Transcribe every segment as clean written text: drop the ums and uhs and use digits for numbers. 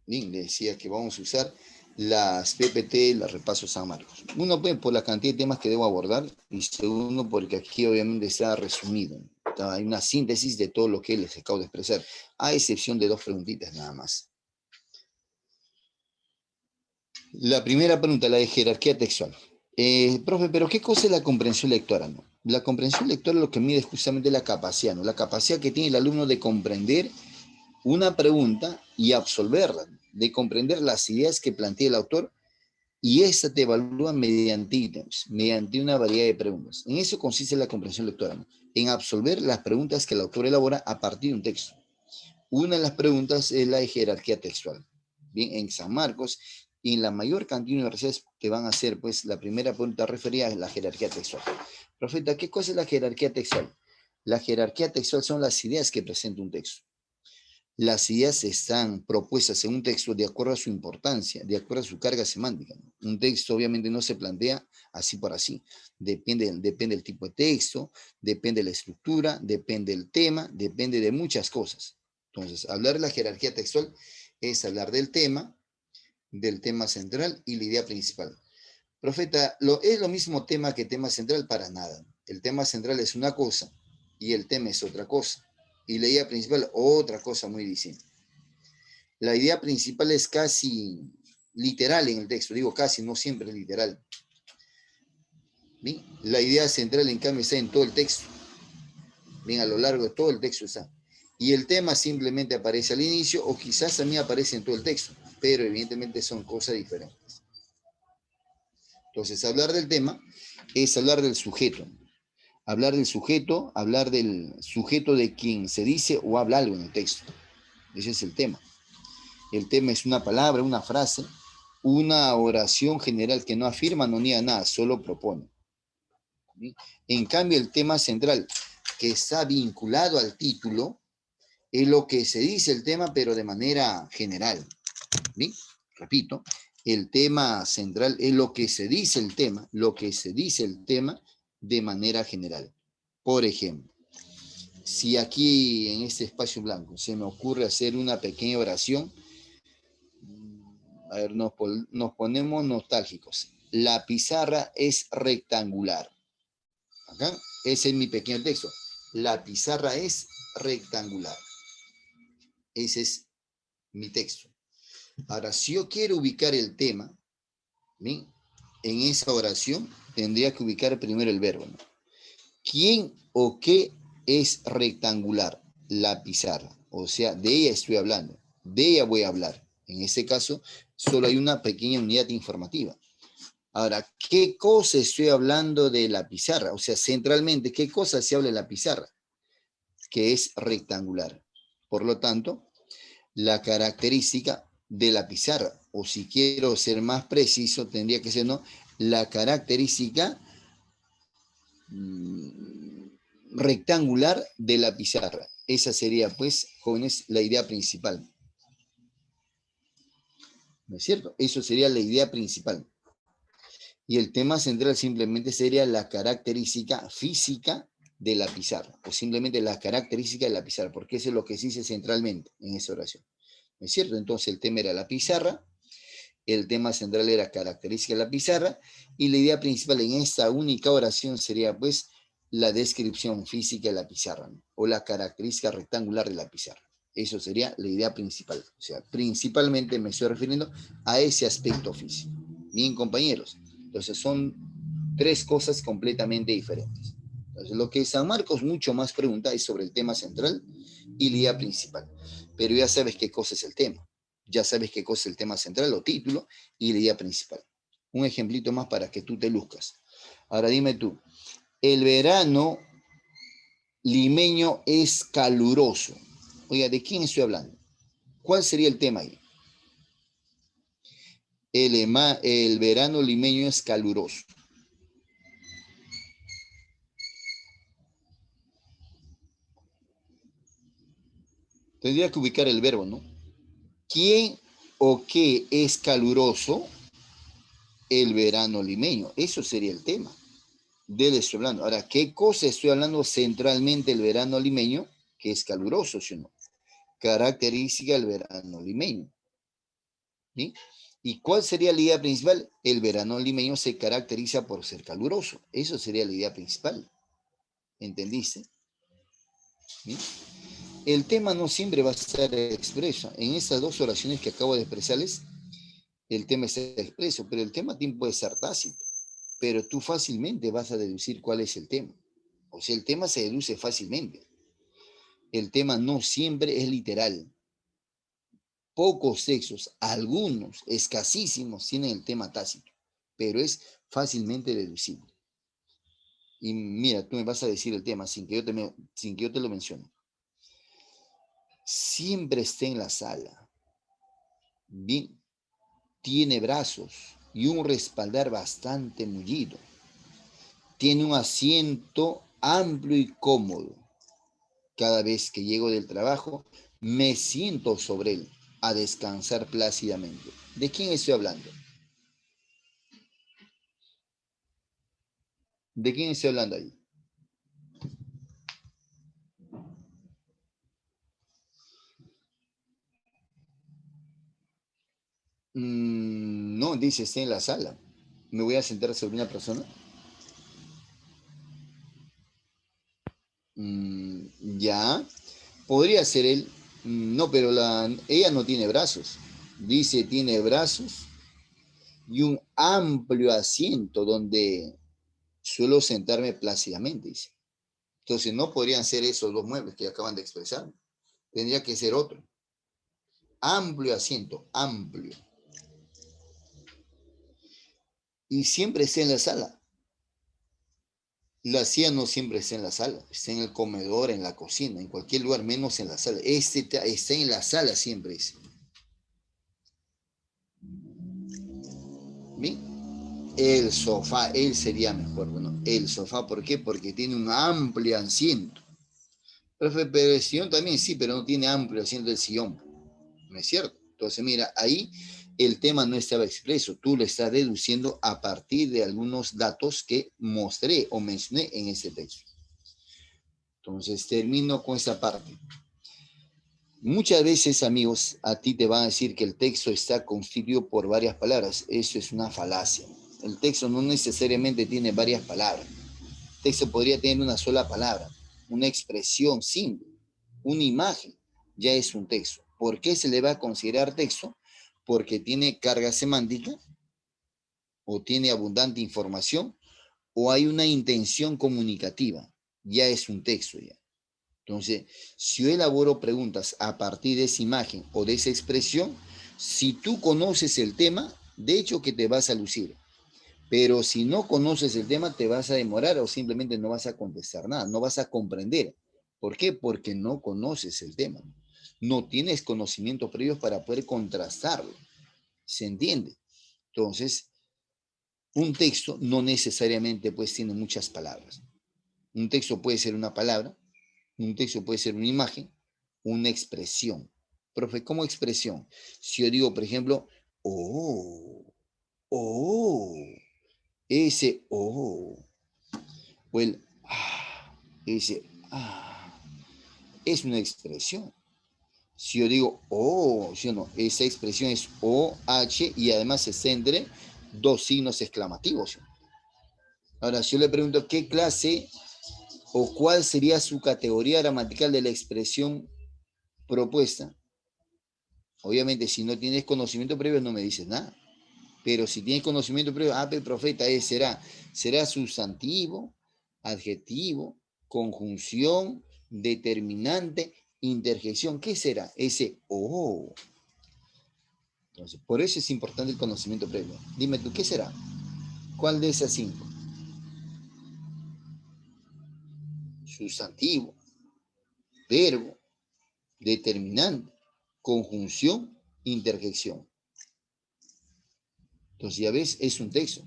Bien, le decía que vamos a usar las PPT, las repasos San Marcos. Uno, pues, por la cantidad de temas que debo abordar, y segundo, porque aquí obviamente está resumido. Hay una síntesis de todo lo que les acabo de expresar, a excepción de 2 preguntitas nada más. La primera pregunta, la de jerarquía textual. Profe, pero ¿qué cosa es la comprensión lectora? ¿No? La comprensión lectora lo que mide es justamente la capacidad, ¿no? La capacidad que tiene el alumno de comprender una pregunta y absolverla, de comprender las ideas que plantea el autor, y esa te evalúa mediante ítems, mediante una variedad de preguntas. En eso consiste la comprensión lectora, ¿no? En absolver las preguntas que el autor elabora a partir de un texto. Una de las preguntas es la de jerarquía textual. Bien, en San Marcos y en la mayor cantidad de universidades te van a hacer, pues, la primera pregunta referida a la jerarquía textual. Profeta, ¿qué cosa es la jerarquía textual? La jerarquía textual son las ideas que presenta un texto. Las ideas están propuestas en un texto de acuerdo a su importancia, de acuerdo a su carga semántica. Un texto obviamente no se plantea así por así. Depende del tipo de texto, depende de la estructura, depende del tema, depende de muchas cosas. Entonces, hablar de la jerarquía textual es hablar del tema central y la idea principal. Profeta, ¿es lo mismo tema que tema central? Para nada. El tema central es una cosa y el tema es otra cosa. Y la idea principal, otra cosa muy distinta. La idea principal es casi literal en el texto, digo casi, no siempre literal. ¿Bien? La idea central, en cambio, está en todo el texto. Bien, a lo largo de todo el texto está. Y el tema simplemente aparece al inicio o quizás también aparece en todo el texto, pero evidentemente son cosas diferentes. Entonces, hablar del tema es hablar del sujeto. Hablar del sujeto de quien se dice o habla algo en el texto. Ese es el tema. El tema es una palabra, una frase, una oración general que no afirma, no niega nada, solo propone. ¿Sí? En cambio, el tema central que está vinculado al título es lo que se dice el tema, pero de manera general. ¿Sí? Repito, el tema central es lo que se dice el tema, de manera general. Por ejemplo, si aquí en este espacio blanco se me ocurre hacer una pequeña oración, a ver, nos ponemos nostálgicos. La pizarra es rectangular. Acá, ese es mi pequeño texto. La pizarra es rectangular. Ese es mi texto. Ahora, si yo quiero ubicar el tema, ¿bien? En esa oración tendría que ubicar primero el verbo, ¿no? ¿Quién o qué es rectangular? La pizarra. O sea, de ella estoy hablando. De ella voy a hablar. En ese caso, solo hay una pequeña unidad informativa. Ahora, ¿qué cosa estoy hablando de la pizarra? O sea, centralmente, ¿qué cosa se habla de la pizarra? Que es rectangular. Por lo tanto, la característica de la pizarra, o si quiero ser más preciso, tendría que ser, ¿no? La característica rectangular de la pizarra. Esa sería, pues, jóvenes, la idea principal. ¿No es cierto? Eso sería la idea principal. Y el tema central simplemente sería la característica física de la pizarra, o simplemente la característica de la pizarra, porque eso es lo que se dice centralmente en esa oración. ¿No es cierto? Entonces el tema era la pizarra, el tema central era característica de la pizarra, y la idea principal en esta única oración sería, pues, la descripción física de la pizarra, ¿no? O la característica rectangular de la pizarra. Eso sería la idea principal. O sea, principalmente me estoy refiriendo a ese aspecto físico. Bien, compañeros. Entonces son 3 cosas completamente diferentes. Entonces, lo que San Marcos mucho más pregunta es sobre el tema central y la idea principal. Pero ya sabes qué cosa es el tema. Ya sabes qué cosa es el tema central o título y la idea principal. Un ejemplito más para que tú te luzcas. Ahora dime tú, el verano limeño es caluroso. Oiga, ¿de quién estoy hablando? ¿Cuál sería el tema ahí? El verano limeño es caluroso. Tendría que ubicar el verbo, ¿no? ¿Quién o qué es caluroso? El verano limeño. Eso sería el tema. De él estoy hablando. Ahora, ¿qué cosa estoy hablando centralmente el verano limeño? Que es caluroso, ¿sí o no? Característica del verano limeño. ¿Sí? ¿Y cuál sería la idea principal? El verano limeño se caracteriza por ser caluroso. Eso sería la idea principal. ¿Entendiste? ¿Sí? El tema no siempre va a estar expreso. En estas dos oraciones que acabo de expresarles, el tema está expreso, pero el tema también puede ser tácito. Pero tú fácilmente vas a deducir cuál es el tema. O sea, el tema se deduce fácilmente. El tema no siempre es literal. Pocos textos, algunos, escasísimos, tienen el tema tácito, pero es fácilmente deducible. Y mira, tú me vas a decir el tema sin que yo te lo mencione. Siempre está en la sala. Bien, tiene brazos y un respaldar bastante mullido. Tiene un asiento amplio y cómodo. Cada vez que llego del trabajo, me siento sobre él a descansar plácidamente. ¿De quién estoy hablando? ¿De quién estoy hablando ahí? No, dice, está en la sala. ¿Me voy a sentar sobre una persona? Ya. Podría ser él. No, pero ella no tiene brazos. Dice, tiene brazos y un amplio asiento donde suelo sentarme plácidamente, dice. Entonces no podrían ser esos dos muebles que acaban de expresar. Tendría que ser otro. Amplio asiento, amplio. Y siempre está en la sala. La silla no siempre está en la sala, está en el comedor, en la cocina, en cualquier lugar, menos en la sala. Está en la sala siempre. ¿Bien? El sofá, él sería mejor. Bueno, el sofá, ¿por qué? Porque tiene un amplio asiento. Pero el sillón también sí, pero no tiene amplio asiento el sillón. ¿No es cierto? Entonces, mira, ahí el tema no estaba expreso. Tú lo estás deduciendo a partir de algunos datos que mostré o mencioné en este texto. Entonces, termino con esa parte. Muchas veces, amigos, a ti te van a decir que el texto está constituido por varias palabras. Eso es una falacia. El texto no necesariamente tiene varias palabras. El texto podría tener una sola palabra, una expresión simple, una imagen. Ya es un texto. ¿Por qué se le va a considerar texto? Porque tiene carga semántica o tiene abundante información o hay una intención comunicativa. Ya es un texto ya. Entonces, si yo elaboro preguntas a partir de esa imagen o de esa expresión, si tú conoces el tema, de hecho que te vas a lucir. Pero si no conoces el tema, te vas a demorar o simplemente no vas a contestar nada, no vas a comprender. ¿Por qué? Porque no conoces el tema. No tienes conocimientos previos para poder contrastarlo. ¿Se entiende? Entonces, un texto no necesariamente pues tiene muchas palabras. Un texto puede ser una palabra, un texto puede ser una imagen, una expresión. Profe, ¿cómo expresión? Si yo digo, por ejemplo, oh, oh, ese oh, o el ese es una expresión. Si yo digo oh, ¿sí o no? Esa expresión es OH y además se centre dos signos exclamativos. Ahora, si yo le pregunto qué clase o cuál sería su categoría gramatical de la expresión propuesta, obviamente, si no tienes conocimiento previo, no me dices nada. Pero si tienes conocimiento previo, el profeta será sustantivo, adjetivo, conjunción, determinante, interjección. ¿Qué será? Ese oh. Entonces, por eso es importante el conocimiento previo. Dime tú, ¿qué será? ¿Cuál de esas cinco? Sustantivo, verbo, determinante, conjunción, interjección. Entonces, ya ves, es un texto.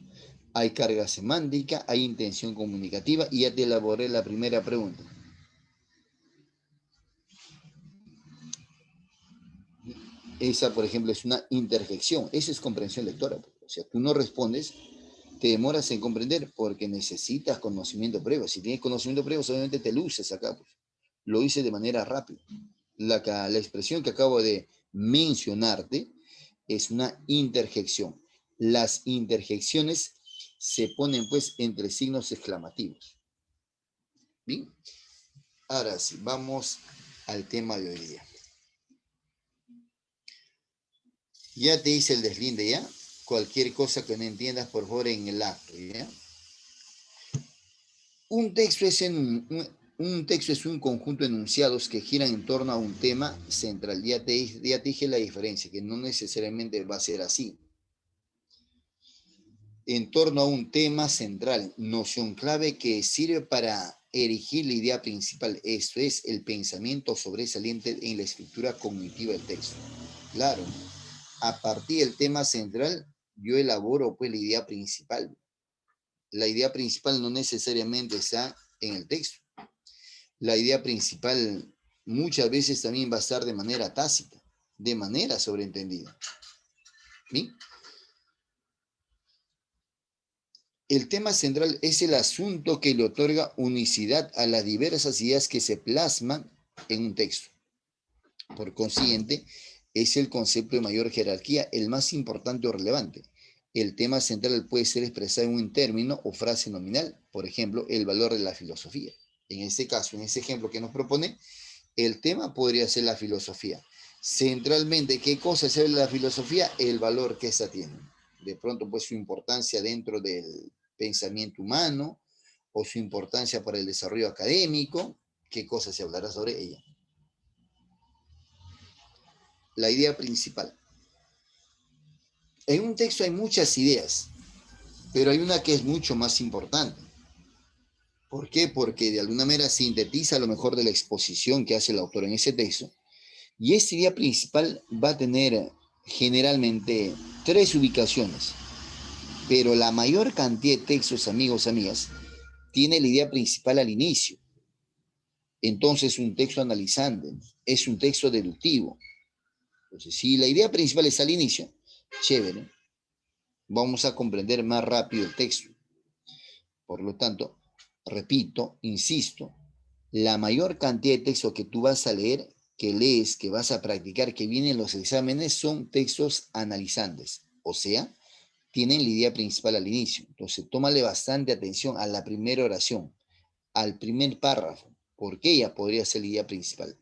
Hay carga semántica, hay intención comunicativa y ya te elaboré la primera pregunta. Esa, por ejemplo, es una interjección. Esa es comprensión lectora. O sea, tú no respondes, te demoras en comprender porque necesitas conocimiento previo. Si tienes conocimiento previo, obviamente te luces acá. Pues. Lo hice de manera rápida. La expresión que acabo de mencionarte es una interjección. Las interjecciones se ponen pues entre signos exclamativos. Bien, ahora sí, vamos al tema de hoy día. Ya te hice el deslinde, ¿ya? Cualquier cosa que no entiendas, por favor, en el acto, ¿ya? Un texto es un conjunto de enunciados que giran en torno a un tema central. Ya te dije la diferencia, que no necesariamente va a ser así. En torno a un tema central, noción clave que sirve para erigir la idea principal. Esto es el pensamiento sobresaliente en la escritura cognitiva del texto. Claro, a partir del tema central, yo elaboro pues la idea principal. La idea principal no necesariamente está en el texto. La idea principal muchas veces también va a estar de manera tácita, de manera sobreentendida. ¿Bien? El tema central es el asunto que le otorga unicidad a las diversas ideas que se plasman en un texto. Por consiguiente, es el concepto de mayor jerarquía, el más importante o relevante. El tema central puede ser expresado en un término o frase nominal, por ejemplo, el valor de la filosofía. En este caso, en ese ejemplo que nos propone, el tema podría ser la filosofía. Centralmente, ¿qué cosa es la filosofía? El valor que esa tiene. De pronto, pues su importancia dentro del pensamiento humano o su importancia para el desarrollo académico, ¿qué cosa se hablará sobre ella? La idea principal. En un texto hay muchas ideas, pero hay una que es mucho más importante. ¿Por qué? Porque de alguna manera sintetiza lo mejor de la exposición que hace el autor en ese texto. Y esta idea principal va a tener generalmente tres ubicaciones, pero la mayor cantidad de textos, amigos, amigas, tiene la idea principal al inicio. Entonces, un texto analizante, es un texto deductivo. Entonces, si la idea principal es al inicio, chévere, vamos a comprender más rápido el texto. Por lo tanto, repito, insisto, la mayor cantidad de textos que tú vas a leer, que lees, que vas a practicar, que vienen en los exámenes, son textos analizantes. O sea, tienen la idea principal al inicio. Entonces, tómale bastante atención a la primera oración, al primer párrafo, porque ella podría ser la idea principal.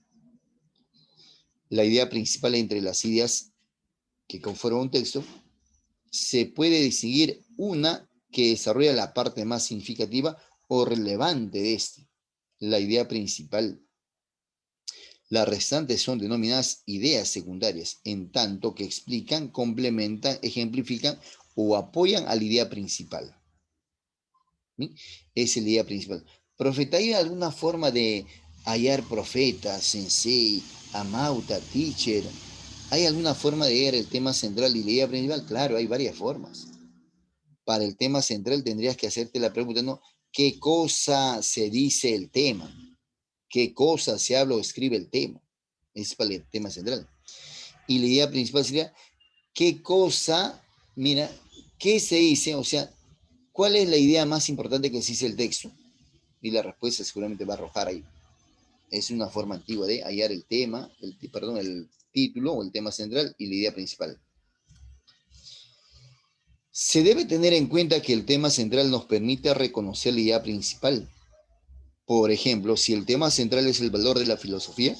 La idea principal entre las ideas que conforman un texto, se puede distinguir una que desarrolla la parte más significativa o relevante de este, la idea principal. Las restantes son denominadas ideas secundarias, en tanto que explican, complementan, ejemplifican o apoyan a la idea principal. ¿Sí? Esa es la idea principal. Profeta, ¿hay alguna forma de hallar profeta, sensei, amauta, teacher? ¿Hay alguna forma de hallar el tema central y la idea principal? Claro, hay varias formas. Para el tema central tendrías que hacerte la pregunta, ¿no? ¿Qué cosa se dice el tema? ¿Qué cosa se habla o escribe el tema? Es para el tema central. Y la idea principal sería, ¿qué cosa, mira, qué se dice? O sea, ¿cuál es la idea más importante que se dice el texto? Y la respuesta seguramente va a arrojar ahí. Es una forma antigua de hallar el tema, el título o el tema central y la idea principal. Se debe tener en cuenta que el tema central nos permite reconocer la idea principal. Por ejemplo, si el tema central es el valor de la filosofía,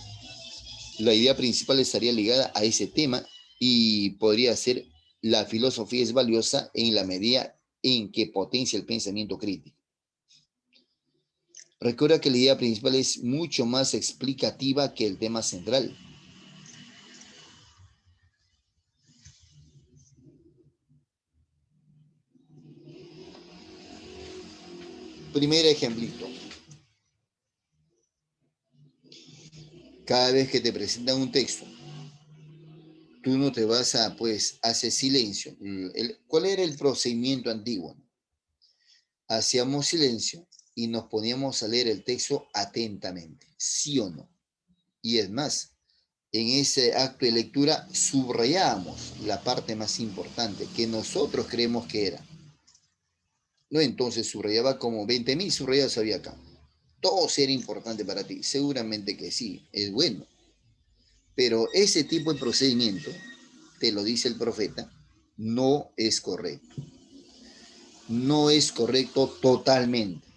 la idea principal estaría ligada a ese tema y podría ser la filosofía es valiosa en la medida en que potencia el pensamiento crítico. Recuerda que la idea principal es mucho más explicativa que el tema central. Primer ejemplito. Cada vez que te presentan un texto, tú no te vas a, pues, hacer silencio. ¿Cuál era el procedimiento antiguo? Hacíamos silencio y nos poníamos a leer el texto atentamente, ¿sí o no? Y es más, en ese acto de lectura subrayábamos la parte más importante que nosotros creemos que era. No, entonces subrayaba como 20.000 subrayados había acá. Todo era importante para ti. Seguramente que sí, es bueno. Pero ese tipo de procedimiento te lo dice el profeta, no es correcto. No es correcto totalmente.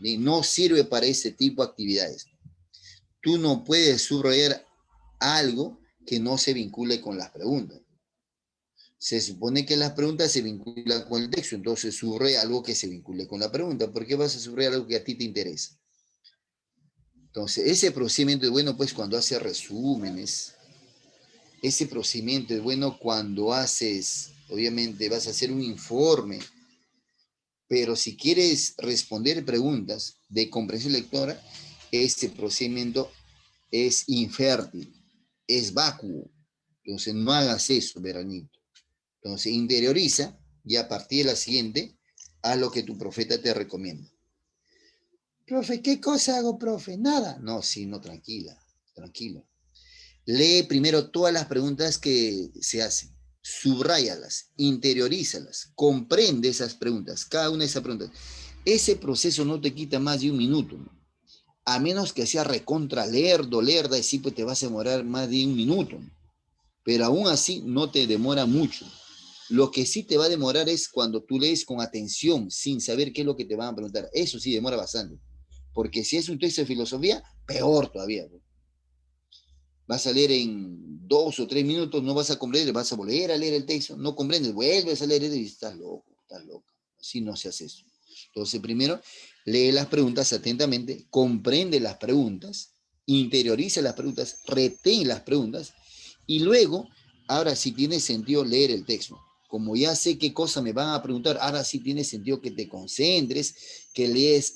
Y no sirve para ese tipo de actividades. Tú no puedes subrayar algo que no se vincule con las preguntas. Se supone que las preguntas se vinculan con el texto, entonces subraya algo que se vincule con la pregunta. ¿Por qué vas a subrayar algo que a ti te interesa? Entonces, ese procedimiento es bueno pues cuando haces resúmenes. Ese procedimiento es bueno cuando haces, obviamente vas a hacer un informe, pero si quieres responder preguntas de comprensión lectora, este procedimiento es infértil, es vacuo. Entonces, no hagas eso, veranito. Entonces, interioriza y a partir de la siguiente, haz lo que tu profeta te recomienda. Profe, ¿qué cosa hago, profe? Nada. No, sí, no, tranquila, tranquilo. Lee primero todas las preguntas que se hacen, subráyalas, interiorízalas, comprende esas preguntas, cada una de esas preguntas. Ese proceso no te quita más de un minuto, ¿no? A menos que sea recontra lerdo, lerda, y sí, pues te vas a demorar más de un minuto, ¿no? Pero aún así no te demora mucho. Lo que sí te va a demorar es cuando tú lees con atención, sin saber qué es lo que te van a preguntar. Eso sí demora bastante. Porque si es un texto de filosofía, peor todavía, ¿no? Vas a leer en 2 o 3 minutos, no vas a comprender, vas a volver a leer el texto, no comprendes, vuelves a leer y estás loco, estás loco. Así no se hace eso. Entonces, primero, lee las preguntas atentamente, comprende las preguntas, interioriza las preguntas, retén las preguntas, y luego, ahora sí tiene sentido leer el texto. Como ya sé qué cosa me van a preguntar, ahora sí tiene sentido que te concentres, que lees,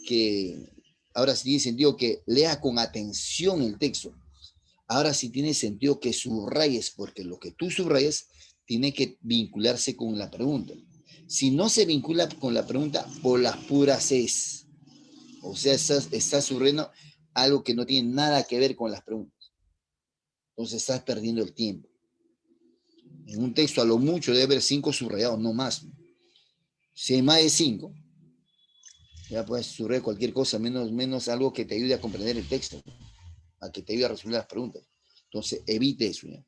ahora sí tiene sentido que leas con atención el texto. Ahora sí tiene sentido que subrayes, porque lo que tú subrayes tiene que vincularse con la pregunta. Si no se vincula con la pregunta, por las puras es. O sea, estás subrayando algo que no tiene nada que ver con las preguntas. Entonces estás perdiendo el tiempo. En un texto a lo mucho debe haber 5 subrayados, no más. Si hay más de 5, ya puedes subrayar cualquier cosa, menos algo que te ayude a comprender el texto, a que te ayude a resolver las preguntas. Entonces evite eso, ¿ya?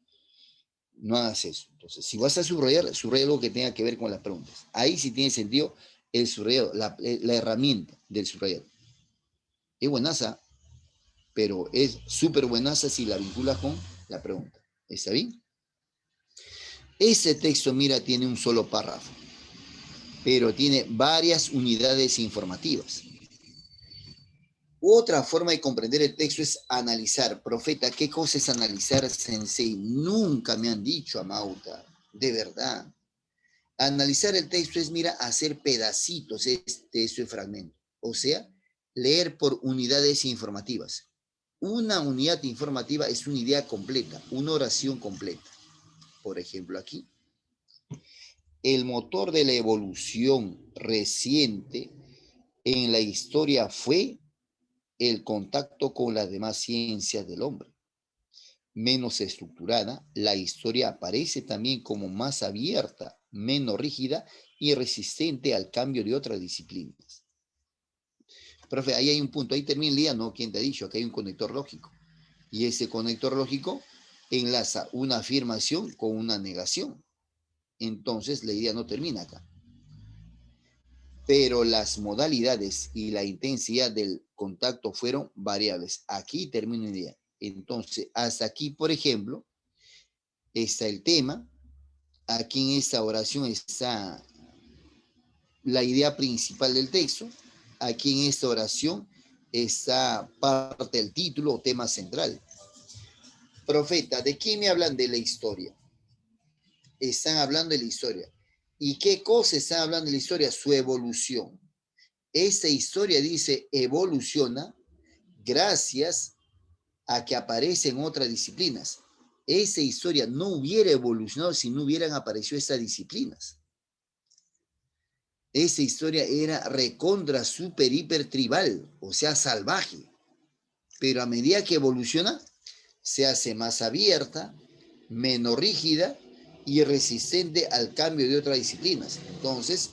No hagas eso. Entonces, si vas a subrayar, subraya algo que tenga que ver con las preguntas. Ahí sí tiene sentido el subrayado, la herramienta del subrayado. Es buenaza, pero es súper buenaza si la vinculas con la pregunta. ¿Está bien? Ese texto, mira, tiene un solo párrafo, pero tiene varias unidades informativas. Otra forma de comprender el texto es analizar. Profeta, ¿qué cosa es analizar, sensei? Nunca me han dicho, Amauta, de verdad. Analizar el texto es, mira, hacer pedacitos este fragmento. O sea, leer por unidades informativas. Una unidad informativa es una idea completa, una oración completa. Por ejemplo, aquí, el motor de la evolución reciente en la historia fue el contacto con las demás ciencias del hombre. Menos estructurada, la historia aparece también como más abierta, menos rígida y resistente al cambio de otras disciplinas. Profe, ahí hay un punto, ahí termina el día, ¿no? ¿Quién te ha dicho? Que hay un conector lógico. Y ese conector lógico enlaza una afirmación con una negación. Entonces, la idea no termina acá. Pero las modalidades y la intensidad del contacto fueron variables. Aquí termina la idea. Entonces, hasta aquí, por ejemplo, está el tema. Aquí en esta oración está la idea principal del texto. Aquí en esta oración está parte del título o tema central. Profeta, ¿de qué me hablan? De la historia. Están hablando de la historia. ¿Y qué cosa están hablando de la historia? Su evolución. Esta historia dice evoluciona gracias a que aparecen otras disciplinas. Esa historia no hubiera evolucionado si no hubieran aparecido estas disciplinas. Esa historia era recontra, super, hiper tribal, o sea, salvaje. Pero a medida que evoluciona, se hace más abierta, menos rígida y resistente al cambio de otras disciplinas. Entonces,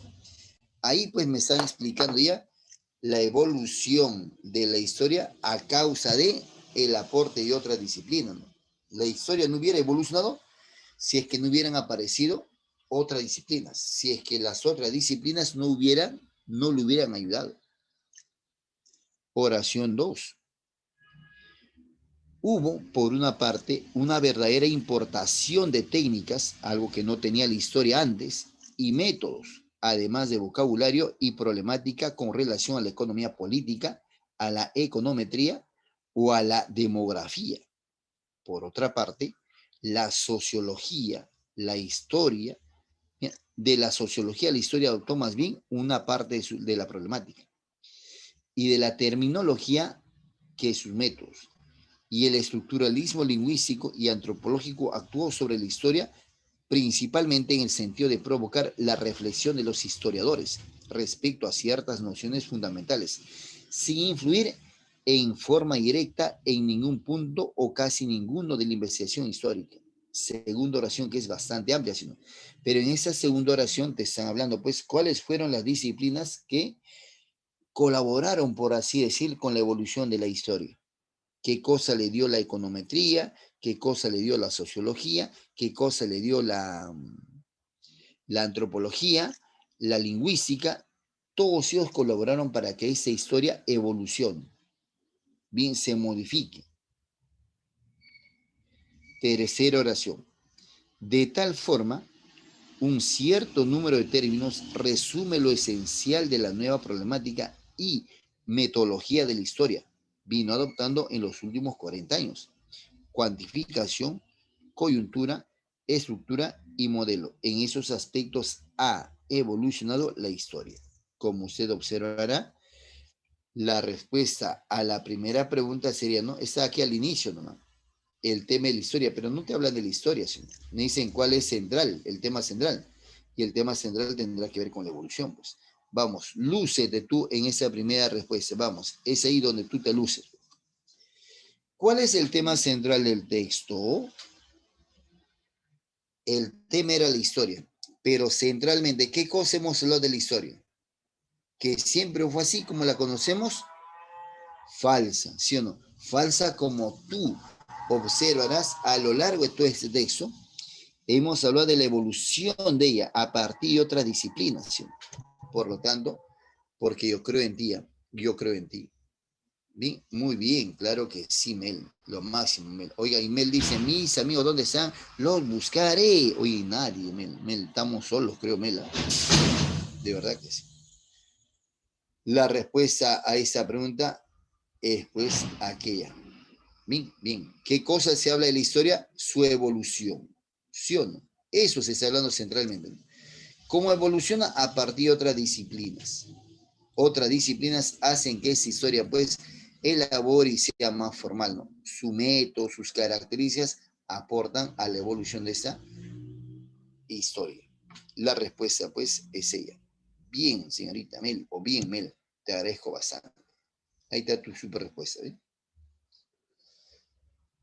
ahí pues me están explicando ya la evolución de la historia a causa de el aporte de otras disciplinas, ¿no? La historia no hubiera evolucionado si es que no hubieran aparecido otras disciplinas, si es que las otras disciplinas no le hubieran ayudado. Oración 2. Hubo, por una parte, una verdadera importación de técnicas, algo que no tenía la historia antes, y métodos, además de vocabulario y problemática con relación a la economía política, a la econometría o a la demografía. Por otra parte, la sociología, la historia, de la sociología la historia adoptó más bien una parte de la problemática y de la terminología que sus métodos. Y el estructuralismo lingüístico y antropológico actuó sobre la historia principalmente en el sentido de provocar la reflexión de los historiadores respecto a ciertas nociones fundamentales, sin influir en forma directa en ningún punto o casi ninguno de la investigación histórica. Segunda oración que es bastante amplia, sino, pero en esa segunda oración te están hablando, pues, cuáles fueron las disciplinas que colaboraron, por así decir, con la evolución de la historia. ¿Qué cosa le dio la econometría? ¿Qué cosa le dio la sociología? ¿Qué cosa le dio la antropología? La lingüística. Todos ellos colaboraron para que esa historia evolucione, bien se modifique. Tercera oración. De tal forma, un cierto número de términos resume lo esencial de la nueva problemática y metodología de la historia, vino adoptando en los últimos 40 años. Cuantificación, coyuntura, estructura y modelo. En esos aspectos ha evolucionado la historia. Como usted observará, la respuesta a la primera pregunta sería, ¿no? Está aquí al inicio nomás, el tema de la historia, pero no te hablan de la historia, sino me dicen cuál es central, el tema central. Y el tema central tendrá que ver con la evolución, pues. Vamos, lúcete tú en esa primera respuesta. Vamos, es ahí donde tú te luces. ¿Cuál es el tema central del texto? El tema era la historia, pero centralmente, ¿qué cosa hemos hablado de la historia? Que siempre fue así como la conocemos, falsa, ¿sí o no? Falsa como tú observarás a lo largo de todo este texto, hemos hablado de la evolución de ella a partir de otras disciplinas, ¿sí? Por lo tanto, porque yo creo en ti, yo creo en ti. Bien, muy bien, claro que sí, Mel, lo máximo, Mel. Oiga, y Mel dice, mis amigos, ¿dónde están? Los buscaré. Oye, nadie, Mel, estamos solos, creo, Mel. De verdad que sí. La respuesta a esa pregunta es, pues, aquella. Bien, bien. ¿Qué cosa se habla de la historia? Su evolución. ¿Sí o no? Eso se está hablando centralmente. ¿Cómo evoluciona? A partir de otras disciplinas. Otras disciplinas hacen que esa historia, pues, elabore y sea más formal, ¿no? Su método, sus características aportan a la evolución de esta historia. La respuesta, pues, es ella. Bien, señorita Mel, o bien, Mel, te agradezco bastante. Ahí está tu super respuesta, ¿eh?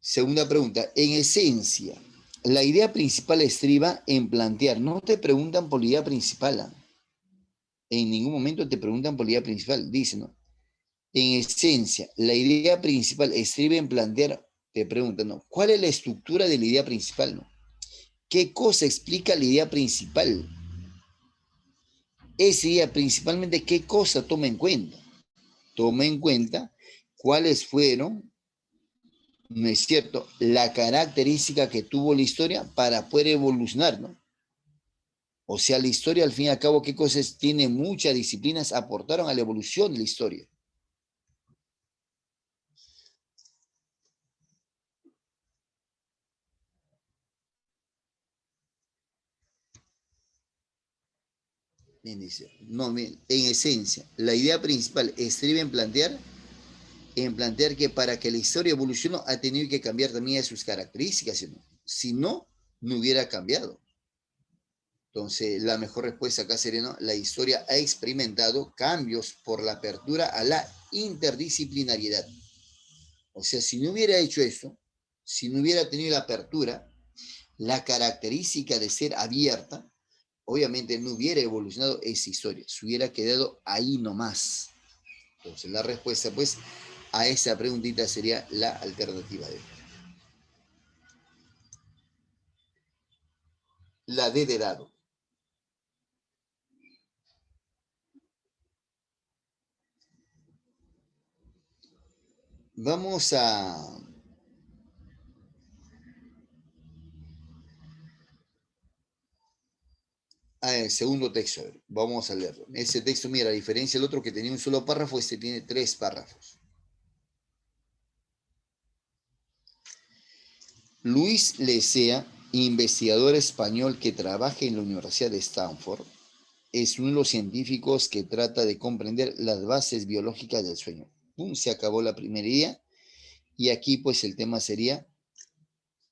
Segunda pregunta. En esencia, la idea principal estriba en plantear. No te preguntan por la idea principal. ¿Eh? En ningún momento te preguntan por la idea principal. Dicen, ¿no? En esencia, la idea principal estriba en plantear, te preguntan, ¿no? ¿Cuál es la estructura de la idea principal? ¿No? ¿Qué cosa explica la idea principal? Esa idea principalmente, ¿qué cosa toma en cuenta? Toma en cuenta cuáles fueron, ¿no es cierto?, la característica que tuvo la historia para poder evolucionar, ¿no? O sea, la historia, al fin y al cabo, ¿qué cosas tiene? Muchas disciplinas aportaron a la evolución de la historia. Bien, dice, no, en esencia, la idea principal estriba en plantear que para que la historia evolucione ha tenido que cambiar también sus características, ¿no? Si no, no hubiera cambiado. Entonces, la mejor respuesta acá sería, ¿no? La historia ha experimentado cambios por la apertura a la interdisciplinariedad. O sea, si no hubiera hecho eso, si no hubiera tenido la apertura, la característica de ser abierta, obviamente no hubiera evolucionado esa historia, se hubiera quedado ahí nomás. Entonces, la respuesta, pues, a esa preguntita sería la alternativa de. La D de dado. Vamos al segundo texto. Vamos a leerlo. Ese texto, mira, a diferencia del otro que tenía un solo párrafo, este tiene 3 párrafos. Luis Lecea, investigador español que trabaja en la Universidad de Stanford, es uno de los científicos que trata de comprender las bases biológicas del sueño. ¡Pum! Se acabó la primera idea y aquí pues el tema sería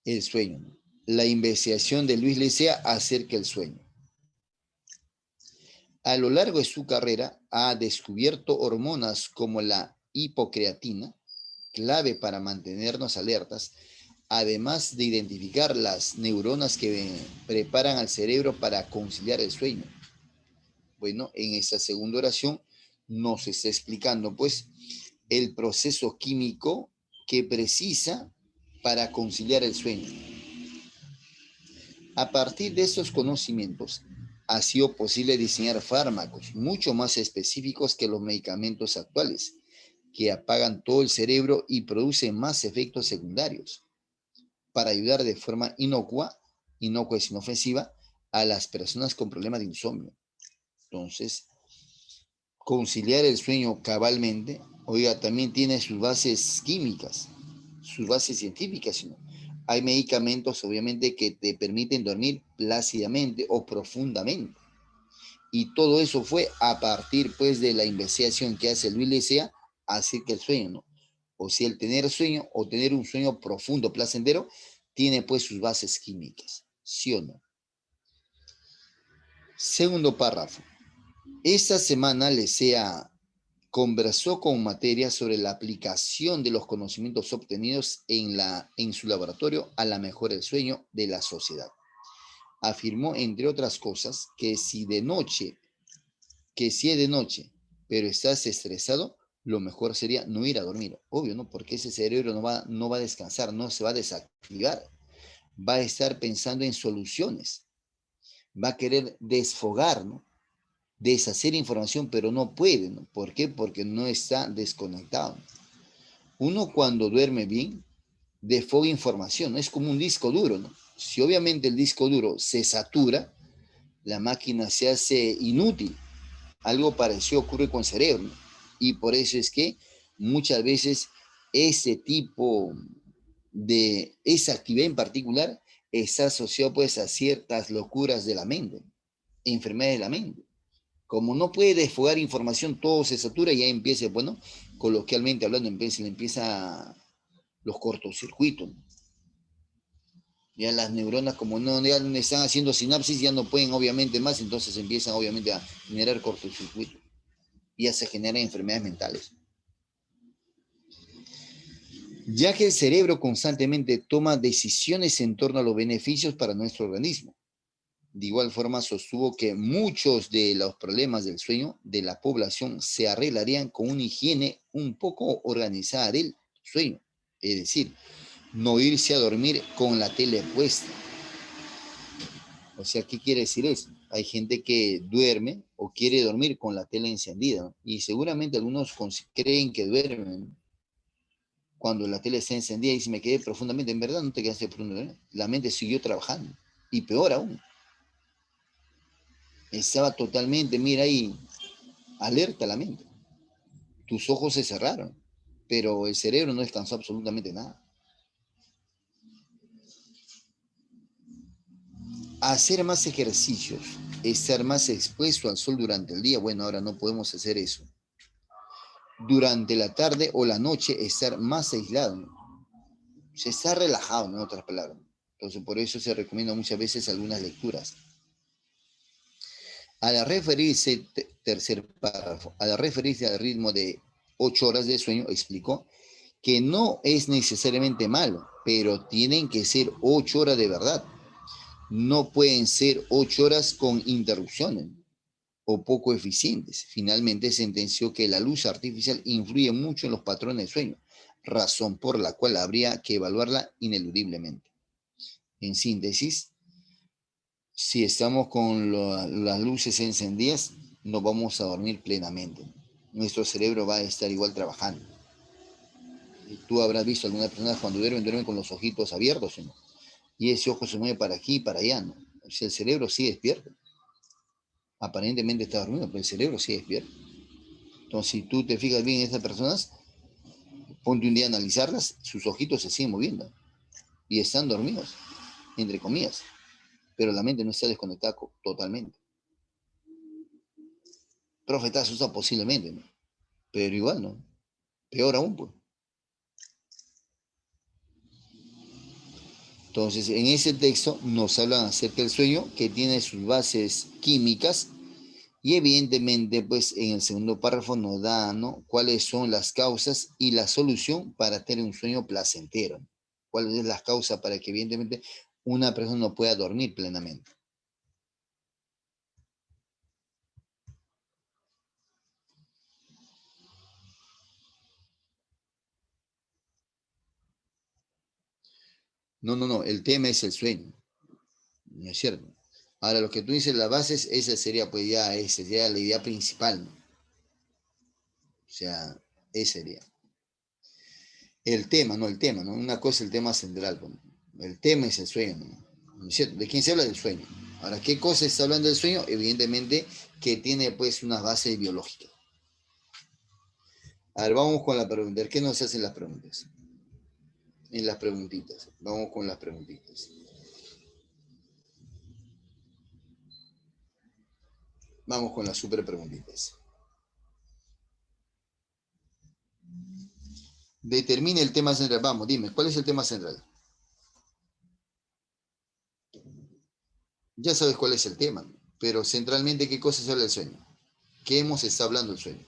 el sueño. La investigación de Luis Lecea acerca del sueño. A lo largo de su carrera ha descubierto hormonas como la hipocreatina, clave para mantenernos alertas, además de identificar las neuronas que preparan al cerebro para conciliar el sueño. Bueno, en esta segunda oración nos está explicando pues el proceso químico que precisa para conciliar el sueño. A partir de estos conocimientos, ha sido posible diseñar fármacos mucho más específicos que los medicamentos actuales, que apagan todo el cerebro y producen más efectos secundarios, para ayudar de forma inocua es inofensiva, a las personas con problemas de insomnio. Entonces, conciliar el sueño cabalmente, oiga, también tiene sus bases químicas, sus bases científicas, sino hay medicamentos, obviamente, que te permiten dormir plácidamente o profundamente. Y todo eso fue a partir, pues, de la investigación que hace Luis Lecea acerca del sueño, ¿no? O sea, el tener sueño o tener un sueño profundo, placentero, tiene, pues, sus bases químicas, ¿sí o no? Segundo párrafo. Esta semana Lecea conversó con Materia sobre la aplicación de los conocimientos obtenidos en su laboratorio a la mejora del sueño de la sociedad. Afirmó, entre otras cosas, que si es de noche, pero estás estresado, lo mejor sería no ir a dormir. Obvio, ¿no? Porque ese cerebro no va a descansar, no se va a desactivar. Va a estar pensando en soluciones. Va a querer desfogar, ¿no? Deshacer información, pero no puede, ¿no? ¿Por qué? Porque no está desconectado. Uno cuando duerme bien, desfoga información, ¿no? Es como un disco duro, ¿no? Si obviamente el disco duro se satura, la máquina se hace inútil. Algo parecido ocurre con el cerebro, ¿no? Y por eso es que muchas veces ese tipo esa actividad en particular está asociado pues a ciertas locuras de la mente, enfermedades de la mente. Como no puede desfogar información, todo se satura y ya empieza, bueno, coloquialmente hablando, empieza los cortocircuitos, ¿no? Ya las neuronas, como ya no están haciendo sinapsis, ya no pueden obviamente más, entonces empiezan obviamente a generar cortocircuitos y ya se generan enfermedades mentales. Ya que el cerebro constantemente toma decisiones en torno a los beneficios para nuestro organismo. De igual forma, sostuvo que muchos de los problemas del sueño de la población se arreglarían con una higiene un poco organizada del sueño. Es decir, no irse a dormir con la tele puesta. O sea, ¿qué quiere decir eso? Hay gente que duerme o quiere dormir con la tele encendida, ¿no? Y seguramente algunos creen que duermen cuando la tele está encendida y si me quedé profundamente, en verdad no te quedaste profundamente, la mente siguió trabajando. Y peor aún, estaba totalmente, mira ahí, alerta la mente. Tus ojos se cerraron, pero el cerebro no descansó absolutamente nada. Hacer más ejercicios, estar más expuesto al sol durante el día, bueno, ahora no podemos hacer eso. Durante la tarde o la noche, estar más aislado, ¿no? Se está relajado, ¿no? En otras palabras. Entonces, por eso se recomienda muchas veces algunas lecturas. Al referirse, tercer párrafo, al referirse al ritmo de 8 horas de sueño, explicó que no es necesariamente malo, pero tienen que ser 8 horas de verdad. No pueden ser 8 horas con interrupciones o poco eficientes. Finalmente sentenció que la luz artificial influye mucho en los patrones de sueño, razón por la cual habría que evaluarla ineludiblemente. En síntesis, Si estamos con las luces encendidas, no vamos a dormir plenamente. Nuestro cerebro va a estar igual trabajando. Tú habrás visto algunas personas cuando duermen con los ojitos abiertos, ¿no? Y ese ojo se mueve para aquí y para allá, ¿no? O sea, el cerebro sigue despierto. Aparentemente está dormido, pero el cerebro sigue despierto. Entonces, si tú te fijas bien en estas personas, ponte un día a analizarlas, sus ojitos se siguen moviendo y están dormidos, entre comillas, pero la mente no está desconectada totalmente. Profe, está asustado posiblemente, ¿no? Pero igual, ¿no? Peor aún, pues. Entonces, en ese texto nos hablan acerca del sueño, que tiene sus bases químicas, y evidentemente, pues en el segundo párrafo nos da, ¿no?, cuáles son las causas y la solución para tener un sueño placentero. ¿Cuáles son las causas para que evidentemente una persona no pueda dormir plenamente? No, no, no, el tema es el sueño, ¿no es cierto? Ahora, lo que tú dices, las bases, esa sería pues ya, esa sería la idea principal, ¿no? O sea, ese sería. El tema, no el tema, ¿no? Una cosa es el tema central, ¿no? El tema es el sueño, ¿no es cierto? ¿De quién se habla? Del sueño. Ahora, ¿qué cosa está hablando del sueño? Evidentemente que tiene pues unas bases biológicas. A ver, vamos con la pregunta. ¿Qué nos hacen las preguntas? En las preguntitas. Vamos con las preguntitas. Vamos con las super preguntitas. Determine el tema central. Vamos, dime, ¿cuál es el tema central? Ya sabes cuál es el tema, ¿no? Pero centralmente, ¿qué cosa se habla del sueño? ¿Qué hemos estado hablando del sueño?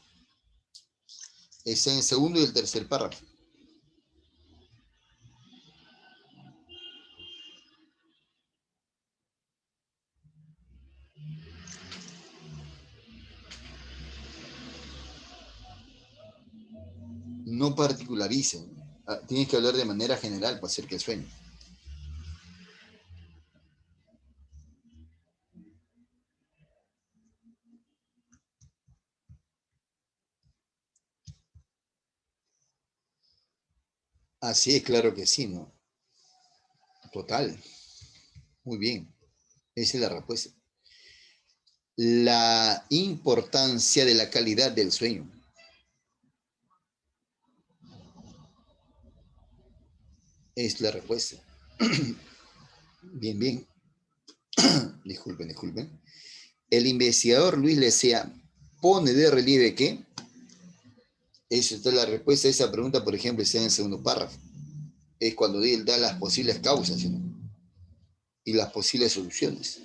Está en el segundo y el tercer párrafo. No particularicen. Tienes que hablar de manera general para hacer que el sueño. Así es, claro que sí, ¿no? Total. Muy bien. Esa es la respuesta. La importancia de la calidad del sueño. Es la respuesta. Bien, bien. Disculpen, disculpen. El investigador Luis Lecea pone de relieve que, esa es la respuesta a esa pregunta, por ejemplo, está en el segundo párrafo. Es cuando él da las posibles causas, ¿no?, y las posibles soluciones.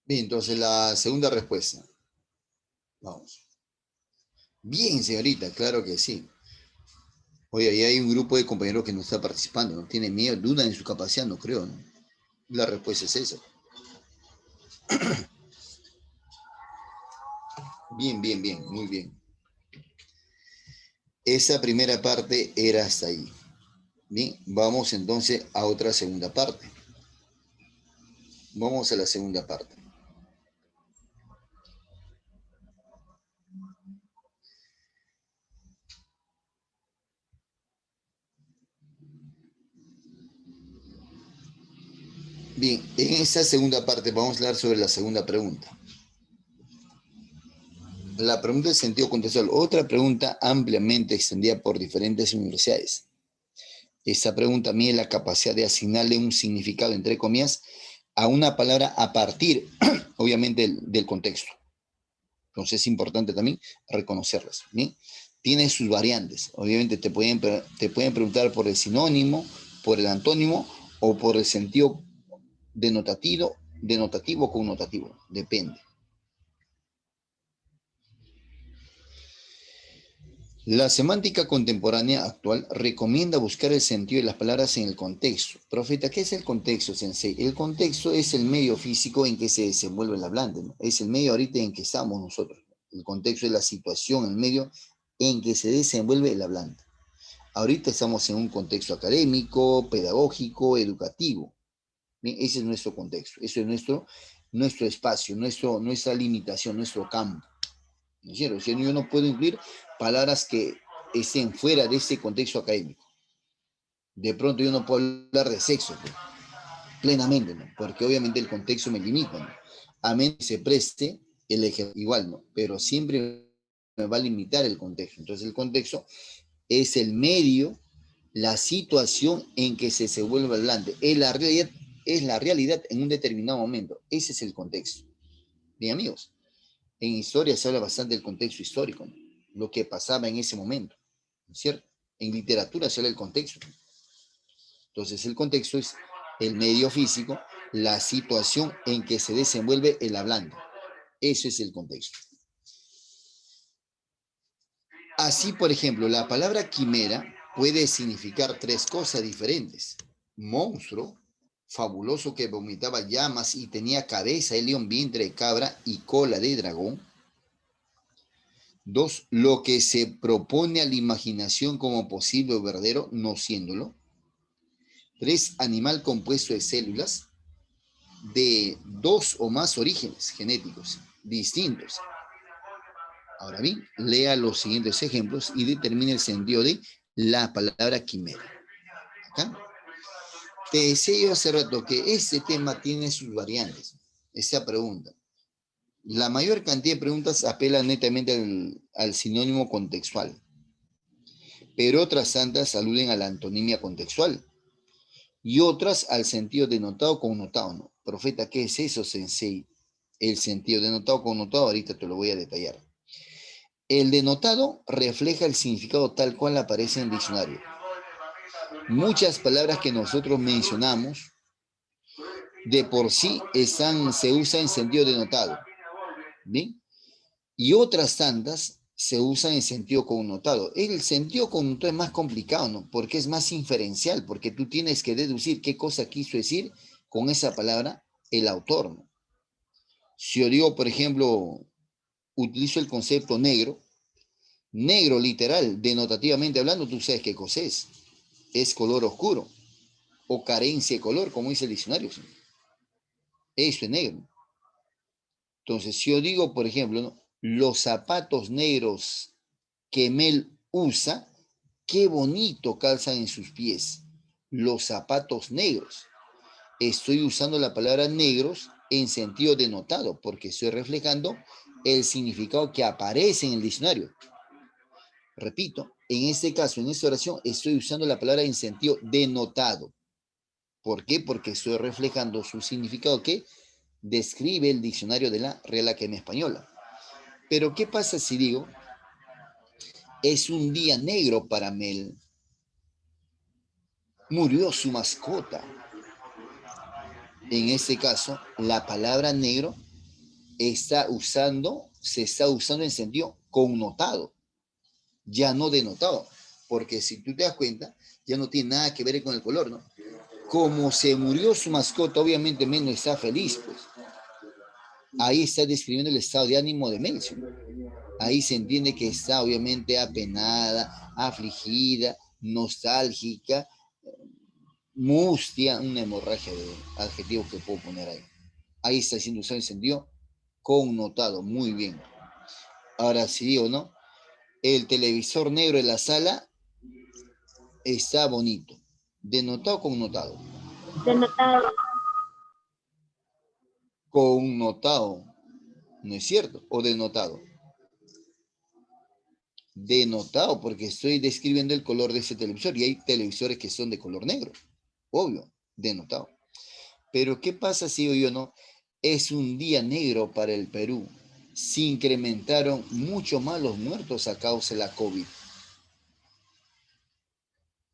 Bien, entonces la segunda respuesta. Vamos. Bien, señorita, claro que sí. Oye, ahí hay un grupo de compañeros que no está participando, no tiene miedo, duda en su capacidad, no creo, ¿no? La respuesta es esa. Bien, bien, bien, muy bien. Esa primera parte era hasta ahí. Bien, vamos entonces a otra segunda parte. Vamos a la segunda parte. Bien, en esa segunda parte vamos a hablar sobre la segunda pregunta. La pregunta del sentido contextual, otra pregunta ampliamente extendida por diferentes universidades. Esa pregunta mide la capacidad de asignarle un significado, entre comillas, a una palabra a partir, obviamente, del contexto. Entonces es importante también reconocerlas. ¿Bien? Tiene sus variantes. Obviamente te pueden preguntar por el sinónimo, por el antónimo o por el sentido denotativo o connotativo. Depende. La semántica contemporánea actual recomienda buscar el sentido de las palabras en el contexto. Profeta, ¿qué es el contexto, sensei? El contexto es el medio físico en que se desenvuelve el hablante, ¿no? Es el medio ahorita en que estamos nosotros. El contexto es la situación, el medio en que se desenvuelve el hablante. Ahorita estamos en un contexto académico, pedagógico, educativo. Bien, ese es nuestro contexto, ese es nuestro espacio, nuestra limitación, nuestro campo. ¿No es cierto? O sea, yo no puedo incluir palabras que estén fuera de ese contexto académico. De pronto yo no puedo hablar de sexo, pues, plenamente, ¿no? Porque obviamente el contexto me limita, ¿no? A menos que se preste el ejercicio igual, ¿no? Pero siempre me va a limitar el contexto. Entonces el contexto es el medio, la situación en que se vuelve hablante. Es la realidad en un determinado momento. Ese es el contexto. Bien, amigos. En historia se habla bastante del contexto histórico, ¿no? Lo que pasaba en ese momento, ¿no es cierto? En literatura se habla del contexto. Entonces el contexto es el medio físico, la situación en que se desenvuelve el hablante. Eso es el contexto. Así, por ejemplo, la palabra quimera puede significar tres cosas diferentes. Monstruo, fabuloso que vomitaba llamas y tenía cabeza de león, vientre de cabra y cola de dragón. Dos, lo que se propone a la imaginación como posible o verdadero, no siéndolo. Tres, animal compuesto de células de dos o más orígenes genéticos distintos. Ahora bien, lea los siguientes ejemplos y determine el sentido de la palabra quimera. ¿Acá? Te decía yo hace rato que este tema tiene sus variantes, esa pregunta. La mayor cantidad de preguntas apelan netamente al sinónimo contextual, pero otras tantas aluden a la antonimia contextual y otras al sentido denotado connotado, ¿no? Profeta, ¿qué es eso, sensei? El sentido denotado connotado, ahorita te lo voy a detallar. El denotado refleja el significado tal cual aparece en el diccionario. Muchas palabras que nosotros mencionamos de por sí se usan en sentido denotado, ¿bien? Y otras tantas se usan en sentido connotado. El sentido connotado es más complicado, ¿no? Porque es más inferencial, porque tú tienes que deducir qué cosa quiso decir con esa palabra el autor, ¿no? Si yo digo, por ejemplo, utilizo el concepto negro, negro literal, denotativamente hablando, tú sabes qué cosa es color oscuro o carencia de color, como dice el diccionario, ¿sí? Eso es negro. Entonces, si yo digo, por ejemplo, ¿no? Los zapatos negros que Mel usa, qué bonito calzan en sus pies. Los zapatos negros. Estoy usando la palabra negros en sentido denotado, porque estoy reflejando el significado que aparece en el diccionario. Repito, en este caso, en esta oración, estoy usando la palabra en sentido denotado. ¿Por qué? Porque estoy reflejando su significado que describe el diccionario de la Real Academia Española. Pero ¿qué pasa si digo, es un día negro para Mel? Murió su mascota. En este caso, la palabra negro se está usando en sentido connotado, ya no denotado. Porque si tú te das cuenta, ya no tiene nada que ver con el color, ¿no? Como se murió su mascota, obviamente Mel no está feliz, pues. Ahí está describiendo el estado de ánimo de Mel. Ahí se entiende que está obviamente apenada, afligida, nostálgica, mustia, una hemorragia de adjetivos que puedo poner ahí. Ahí está siendo usado el sentido connotado, muy bien. Ahora sí digo, ¿no? El televisor negro en la sala está bonito. ¿Denotado o connotado? Denotado. Connotado, ¿no es cierto? O denotado. Denotado, porque estoy describiendo el color de ese televisor y hay televisores que son de color negro, obvio, denotado. Pero ¿qué pasa si yo no? Es un día negro para el Perú. Se incrementaron mucho más los muertos a causa de la COVID.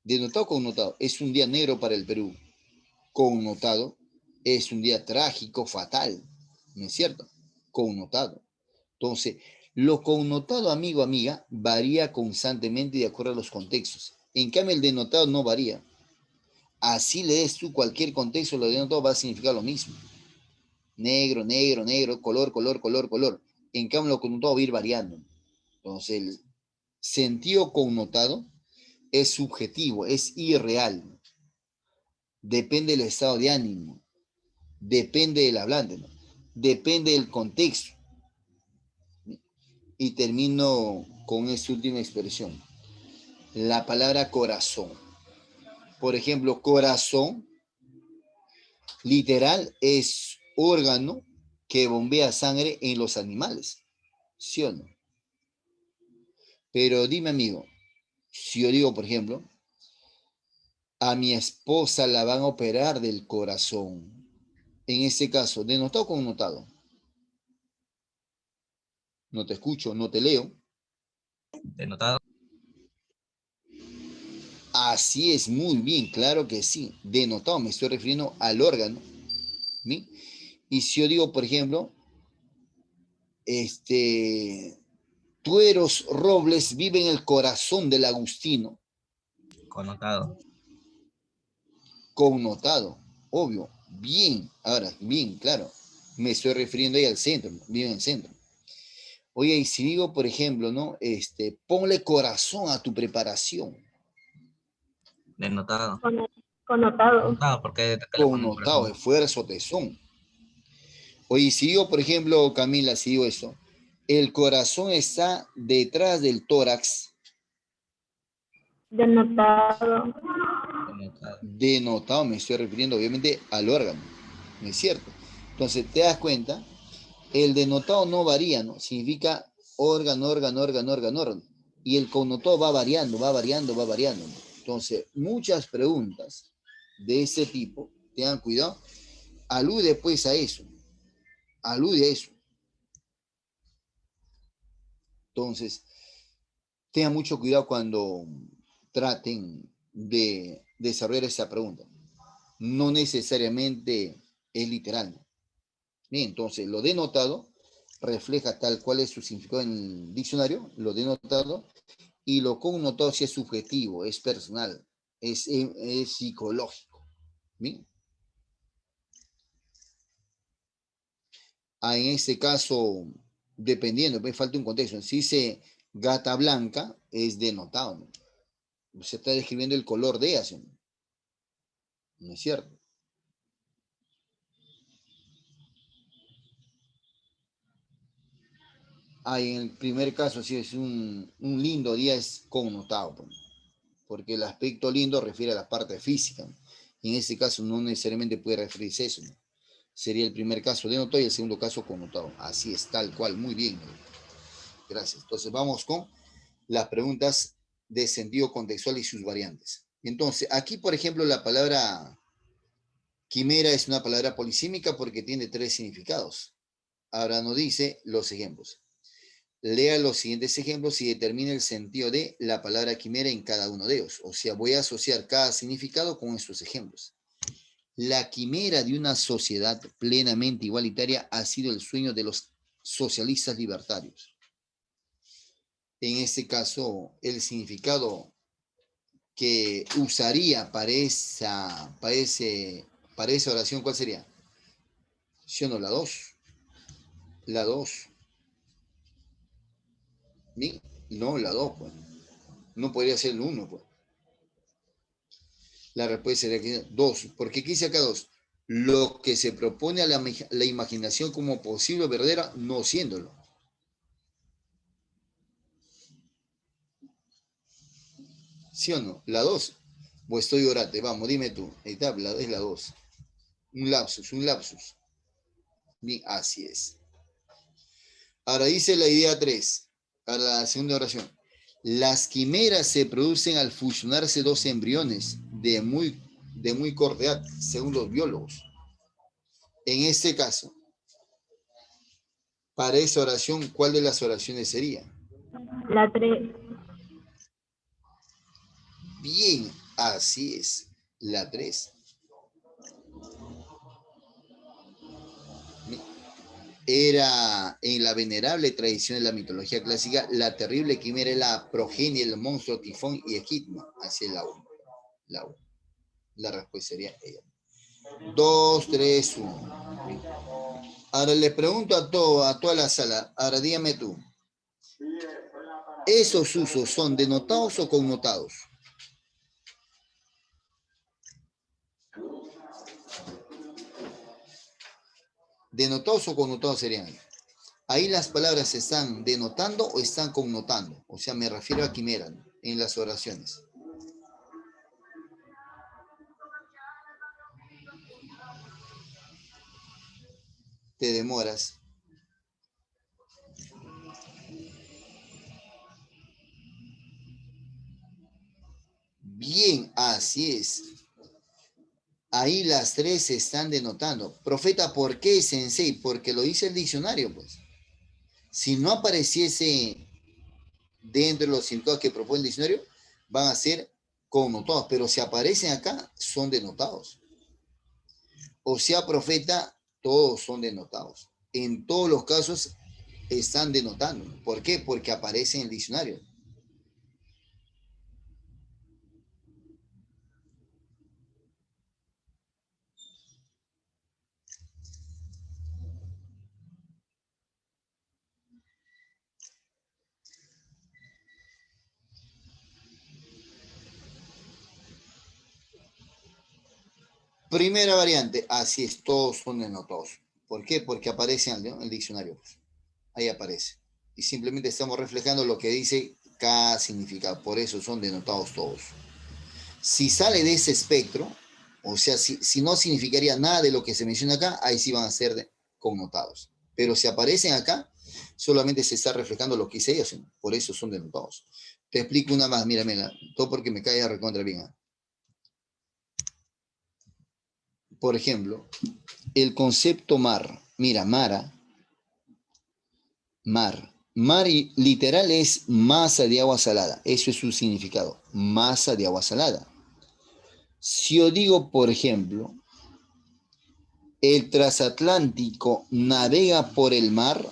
Denotado o connotado, es un día negro para el Perú. Connotado, es un día trágico, fatal, ¿no es cierto? Connotado. Entonces, lo connotado, amigo, amiga, varía constantemente de acuerdo a los contextos. En cambio, el denotado no varía. Así le des tú cualquier contexto, lo denotado va a significar lo mismo. Negro, negro, negro, color, color, color, color. En cambio, lo connotado va a ir variando. Entonces, el sentido connotado es subjetivo, es irreal. Depende del estado de ánimo, depende del hablante, ¿no? Depende del contexto. Y termino con esta última expresión. La palabra corazón. Por ejemplo, corazón, literal, es órgano que bombea sangre en los animales. ¿Sí o no? Pero dime, amigo, si yo digo, por ejemplo, a mi esposa la van a operar del corazón. En este caso, ¿denotado o connotado? No te escucho, no te leo. Denotado. Así es, muy bien, claro que sí. Denotado, me estoy refiriendo al órgano. ¿Sí? Y si yo digo, por ejemplo, Tueros Robles vive en el corazón del Agustino, Connotado. connotado, obvio, bien, ahora, bien, claro, me estoy refiriendo ahí al centro, vive en el centro. Oye, y si digo, por ejemplo, ¿no? Ponle corazón a tu preparación, Denotado. Connotado. Connotado, porque que le ponen connotado, corazón. esfuerzo, tesón. Oye, y si digo, por ejemplo, Camila, si digo esto, el corazón está detrás del tórax, Denotado. Denotado. denotado, me estoy refiriendo obviamente al órgano, ¿no es cierto? Entonces, te das cuenta, el denotado no varía, ¿no? Significa órgano, órgano, órgano, órgano, órgano. Y el connotado va variando, va variando, va variando, ¿no? Entonces, muchas preguntas de ese tipo, tengan cuidado, alude pues a eso, alude a eso. Entonces, tengan mucho cuidado cuando traten de desarrollar esa pregunta. No necesariamente es literal, ¿no? Bien, entonces lo denotado refleja tal cual es su significado en el diccionario, lo denotado, y lo connotado sí es subjetivo, es personal, es psicológico. Bien. En este caso, dependiendo, me falta un contexto. Si dice gata blanca, es denotado, ¿no? Se está describiendo el color de ella, ¿no es cierto? En el primer caso, si es un lindo día, es connotado, pues, porque el aspecto lindo refiere a la parte física, ¿no? Y en ese caso no necesariamente puede referirse a eso, ¿no? Sería el primer caso denotado y el segundo caso connotado. Así es, tal cual, muy bien, ¿no? Gracias. Entonces vamos con las preguntas de sentido contextual y sus variantes. Entonces, aquí, por ejemplo, la palabra quimera es una palabra polisímica porque tiene tres significados. Ahora nos dice los ejemplos. Lea los siguientes ejemplos y determine el sentido de la palabra quimera en cada uno de ellos. O sea, voy a asociar cada significado con estos ejemplos. La quimera de una sociedad plenamente igualitaria ha sido el sueño de los socialistas libertarios. En este caso, el significado que usaría para esa oración, ¿cuál sería? ¿Sí o no? La 2. La 2. No, la 2, pues. No podría ser el 1, pues. La respuesta sería que 2. ¿Por qué quise acá 2? Lo que se propone a la imaginación como posible o verdadera, no siéndolo. ¿Sí o no? La 2. O estoy orate, vamos, dime tú. Ahí está, es la 2. Un lapsus, un lapsus. Bien, así es. Ahora dice la idea 3, para la segunda oración. Las quimeras se producen al fusionarse dos embriones de muy corta edad, según los biólogos. En este caso, para esa oración, ¿cuál de las oraciones sería? La 3. Bien, así es, la 3. Era en la venerable tradición de la mitología clásica, la terrible quimera era la progenie del monstruo Tifón y Equidna. Así es la 1. La 1. La respuesta sería ella. 2, 3, 1. Ahora les pregunto a toda la sala, ahora dígame tú, ¿esos usos son denotados o connotados? ¿Denotados o connotados serían? Ahí las palabras se están denotando o están connotando. O sea, me refiero a quimera, ¿no? En las oraciones. Te demoras. Bien, así es. Ahí las 3 se están denotando. Profeta, ¿por qué, Sensei? Porque lo dice el diccionario, pues. Si no apareciese dentro de los significados que propone el diccionario, van a ser connotados, pero si aparecen acá, son denotados. O sea, profeta, todos son denotados. En todos los casos están denotando. ¿Por qué? Porque aparece en el diccionario. Primera variante, así es, todos son denotados. ¿Por qué? Porque aparece en el diccionario. Ahí aparece. Y simplemente estamos reflejando lo que dice cada significado. Por eso son denotados todos. Si sale de ese espectro, o sea, si no significaría nada de lo que se menciona acá, ahí sí van a ser connotados. Pero si aparecen acá, solamente se está reflejando lo que dice ellos. Por eso son denotados. Te explico una más, mira, todo porque me cae a recontra bien. Por ejemplo, el concepto mar. Mira, mar. Mar literal es masa de agua salada. Eso es su significado. Masa de agua salada. Si yo digo, por ejemplo, el transatlántico navega por el mar,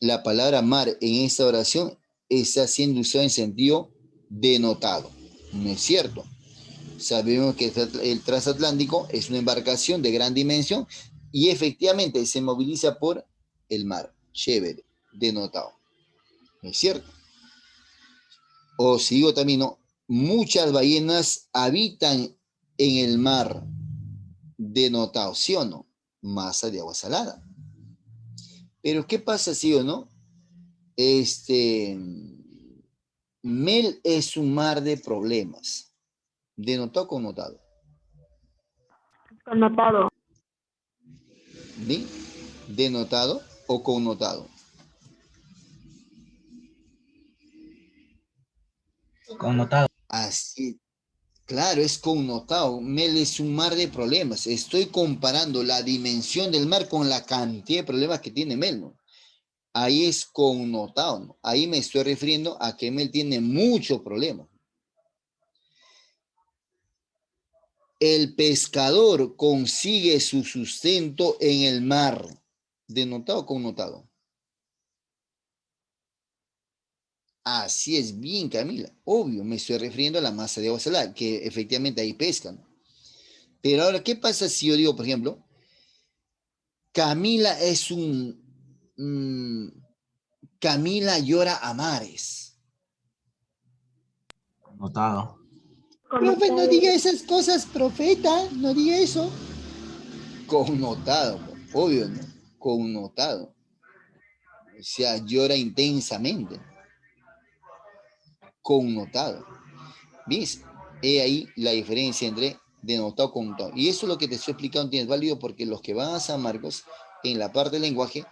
la palabra mar en esta oración está siendo usada en sentido denotado. ¿No es cierto? Sabemos que el transatlántico es una embarcación de gran dimensión y efectivamente se moviliza por el mar. Chévere, denotado. ¿No es cierto? O si digo también, no, muchas ballenas habitan en el mar, denotado, ¿sí o no? Masa de agua salada. Pero ¿qué pasa si o no? Mel es un mar de problemas. ¿Denotado o connotado? Connotado. ¿Bien? ¿Denotado o connotado? Connotado. Así, claro, es connotado. Mel es un mar de problemas. Estoy comparando la dimensión del mar con la cantidad de problemas que tiene Mel, ¿no? Ahí es connotado, ¿no? Ahí me estoy refiriendo a que Mel tiene muchos problemas. El pescador consigue su sustento en el mar. ¿Denotado o connotado? Así es bien, Camila. Obvio, me estoy refiriendo a la masa de agua salada, que efectivamente ahí pescan. Pero ahora, ¿qué pasa si yo digo, por ejemplo, Camila es un... Camila llora a mares? Connotado. Profe, no Connotado. diga esas cosas, profeta, no diga eso. Connotado, obvio, ¿no? Connotado. O sea, llora intensamente. Connotado. ¿Ves? He ahí la diferencia entre denotado y connotado. Y eso es lo que te estoy explicando, tienes válido, porque los que van a San Marcos en la parte del lenguaje,